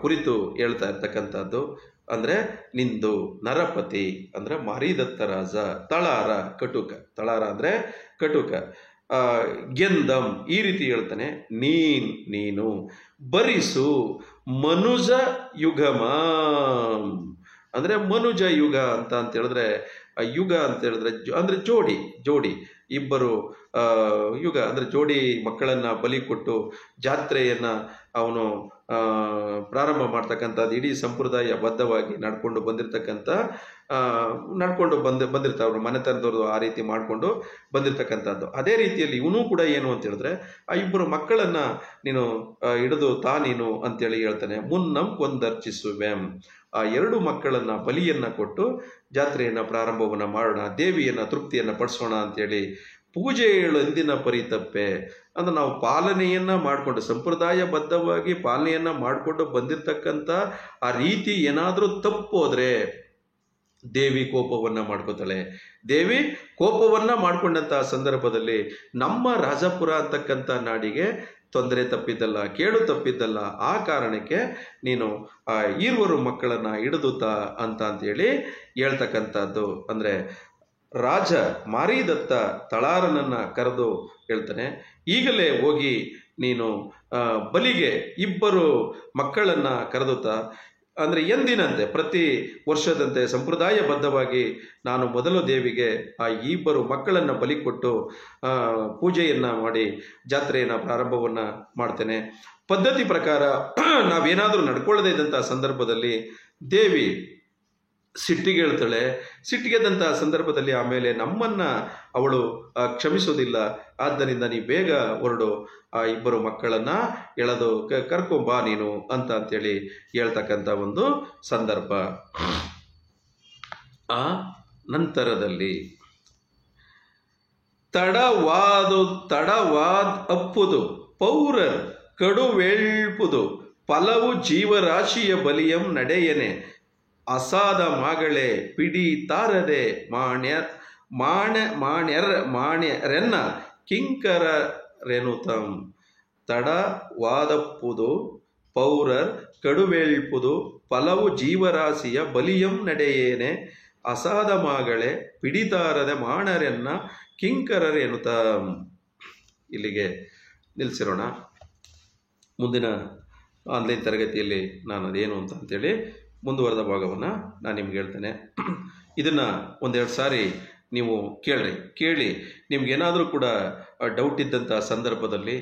ಕುರಿತು ಹೇಳ್ತಾ ಇರ್ತಕ್ಕಂಥದ್ದು. ಅಂದರೆ ನಿಂದು ನರಪತಿ ಅಂದರೆ ಮಾರಿದತ್ತ ರಾಜ, ತಳಾರ ಕಟುಕ, ತಳಾರ ಅಂದರೆ ಕಟುಕ, ಗೆಂದಂ ಈ ರೀತಿ ಹೇಳ್ತಾನೆ, ನೀನು ಬರಿಸು ಮನುಜ ಯುಗಮ ಅಂದರೆ ಮನುಜ ಯುಗ ಅಂತ ಹೇಳಿದ್ರೆ ಯುಗ ಅಂತ ಹೇಳಿದ್ರೆ ಅಂದರೆ ಜೋಡಿ ಇಬ್ಬರು ಯುಗ ಅಂದರೆ ಜೋಡಿ ಮಕ್ಕಳನ್ನು ಬಲಿ ಕೊಟ್ಟು ಜಾತ್ರೆಯನ್ನು ಅವನು ಪ್ರಾರಂಭ ಮಾಡ್ತಕ್ಕಂಥದ್ದು ಇಡೀ ಸಂಪ್ರದಾಯ ಬದ್ಧವಾಗಿ ನಡ್ಕೊಂಡು ಬಂದಿರ್ತಾವ್ರು ಮನೆತನದವ್ರು ಆ ರೀತಿ ಮಾಡಿಕೊಂಡು ಬಂದಿರತಕ್ಕಂಥದ್ದು. ಅದೇ ರೀತಿಯಲ್ಲಿ ಇವನು ಕೂಡ ಏನು ಅಂತ ಹೇಳಿದ್ರೆ ಆ ಇಬ್ಬರು ಮಕ್ಕಳನ್ನು ನೀನು ಹಿಡಿದು ನೀನು ಅಂತೇಳಿ ಹೇಳ್ತಾನೆ. ಮುನ್ನಂ ಕೊಂದರ್ಚಿಸುವೆಂ, ಆ ಎರಡು ಮಕ್ಕಳನ್ನು ಬಲಿಯನ್ನು ಕೊಟ್ಟು ಜಾತ್ರೆಯನ್ನು ಪ್ರಾರಂಭವನ್ನು ಮಾಡೋಣ, ದೇವಿಯನ್ನು ತೃಪ್ತಿಯನ್ನು ಪಡಿಸೋಣ ಅಂತೇಳಿ ಪೂಜೆ ಎಂದಿನ ಪರಿತಪ್ಪೆ ಅಂದರೆ ನಾವು ಪಾಲನೆಯನ್ನು ಮಾಡಿಕೊಂಡು ಸಂಪ್ರದಾಯಬದ್ಧವಾಗಿ ಪಾಲನೆಯನ್ನು ಮಾಡಿಕೊಂಡು ಬಂದಿರತಕ್ಕಂಥ ಆ ರೀತಿ ಏನಾದರೂ ತಪ್ಪೋದ್ರೆ ದೇವಿ ಕೋಪವನ್ನು ಮಾಡ್ಕೋತಾಳೆ. ದೇವಿ ಕೋಪವನ್ನು ಮಾಡಿಕೊಂಡಂತಹ ಸಂದರ್ಭದಲ್ಲಿ ನಮ್ಮ ರಾಜಪುರ ಅಂತಕ್ಕಂಥ ನಾಡಿಗೆ ತೊಂದರೆ ತಪ್ಪಿದ್ದಲ್ಲ, ಕೇಡು ತಪ್ಪಿದ್ದಲ್ಲ. ಆ ಕಾರಣಕ್ಕೆ ನೀನು ಆ ಈರ್ವರು ಮಕ್ಕಳನ್ನು ಹಿಡಿದುತ್ತ ಅಂತೇಳಿ ಹೇಳ್ತಕ್ಕಂಥದ್ದು. ಅಂದರೆ ರಾಜ ಮಾರಿದತ್ತ ತಳಾರನನ್ನು ಕರೆದು ಹೇಳ್ತಾನೆ, ಈಗಲೇ ಹೋಗಿ ನೀನು ಬಲಿಗೆ ಇಬ್ಬರು ಮಕ್ಕಳನ್ನು ಕರೆದುತ್ತಾ ಅಂದರೆ ಎಂದಿನಂತೆ ಪ್ರತಿ ವರ್ಷದಂತೆ ಸಂಪ್ರದಾಯಬದ್ಧವಾಗಿ ನಾನು ಮೊದಲು ದೇವಿಗೆ ಆ ಇಬ್ಬರು ಮಕ್ಕಳನ್ನು ಬಲಿ ಕೊಟ್ಟು ಪೂಜೆಯನ್ನು ಮಾಡಿ ಜಾತ್ರೆಯನ್ನು ಪ್ರಾರಂಭವನ್ನು ಮಾಡ್ತೇನೆ. ಪದ್ಧತಿ ಪ್ರಕಾರ ನಾವೇನಾದರೂ ನಡ್ಕೊಳ್ಳದೇ ಇದ್ದಂಥ ಸಂದರ್ಭದಲ್ಲಿ ದೇವಿ ಸಿಟ್ಟಿಗೆ ಹೇಳ್ತಾಳೆ. ಸಿಟ್ಟಿಗೆದಂತಹ ಸಂದರ್ಭದಲ್ಲಿ ಆಮೇಲೆ ನಮ್ಮನ್ನು ಅವಳು ಕ್ಷಮಿಸೋದಿಲ್ಲ. ಆದ್ದರಿಂದ ನೀ ಬೇಗ ಹೊರಡು, ಆ ಇಬ್ಬರು ಮಕ್ಕಳನ್ನು ಎಳೆದು ಕರ್ಕೊಂಬಾ ನೀನು ಅಂತೇಳಿ ಹೇಳ್ತಕ್ಕಂಥ ಒಂದು ಸಂದರ್ಭ. ಆ ನಂತರದಲ್ಲಿ ತಡವಾದ್ ಅಪ್ಪುದು ಪೌರರ್ ಕಡುವೇಳ್ಪುದು ಫಲವು ಜೀವರಾಶಿಯ ಬಲಿಯಂ ನಡೆಯನೆ ಅಸಾದ ಮಾಗಳೆ ಪಿಡಿ ತಾರದೆ ಮಾಣ್ಯರೆನ್ನ ಕಿಂಕರರೆನುತಂ. ತಡವಾದಪ್ಪುದು ಪೌರರ್ ಕಡುವೇಳ್ಪುದು ಫಲವು ಜೀವರಾಶಿಯ ಬಲಿಯಂ ನಡೆಯೇನೆ ಅಸಾದ ಮಾಗಳೆ ಪಿಡಿತಾರದೆ ಮಾಣರೆನ್ನ ಕಿಂಕರರೆನುತಂ. ಇಲ್ಲಿಗೆ ನಿಲ್ಲಿಸಿರೋಣ. ಮುಂದಿನ ಆನ್ಲೈನ್ ತರಗತಿಯಲ್ಲಿ ನಾನು ಅದೇನು ಅಂತೇಳಿ ಮುಂದುವರೆದ ಭಾಗವನ್ನು ನಾನು ನಿಮ್ಗೆ ಹೇಳ್ತೇನೆ. ಇದನ್ನು ಒಂದೆರಡು ಸಾರಿ ನೀವು ಕೇಳಿ ನಿಮ್ಗೇನಾದರೂ ಕೂಡ ಡೌಟ್ ಇದ್ದಂಥ ಸಂದರ್ಭದಲ್ಲಿ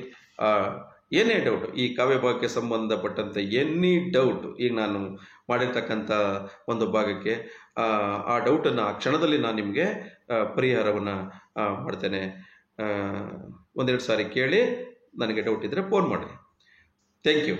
ಏನೇ ಡೌಟ್ ಈ ಕಾವ್ಯಭಾಗಕ್ಕೆ ಸಂಬಂಧಪಟ್ಟಂತೆ ಎನಿ ಡೌಟ್ ಈಗ ನಾನು ಮಾಡಿರ್ತಕ್ಕಂಥ ಒಂದು ಭಾಗಕ್ಕೆ ಆ ಡೌಟನ್ನು ಆ ಕ್ಷಣದಲ್ಲಿ ನಾನು ನಿಮಗೆ ಪರಿಹಾರವನ್ನು ಮಾಡ್ತೇನೆ. ಒಂದೆರಡು ಸಾರಿ ಕೇಳಿ ನನಗೆ ಡೌಟ್ ಇದ್ದರೆ ಫೋನ್ ಮಾಡಿ. Thank you.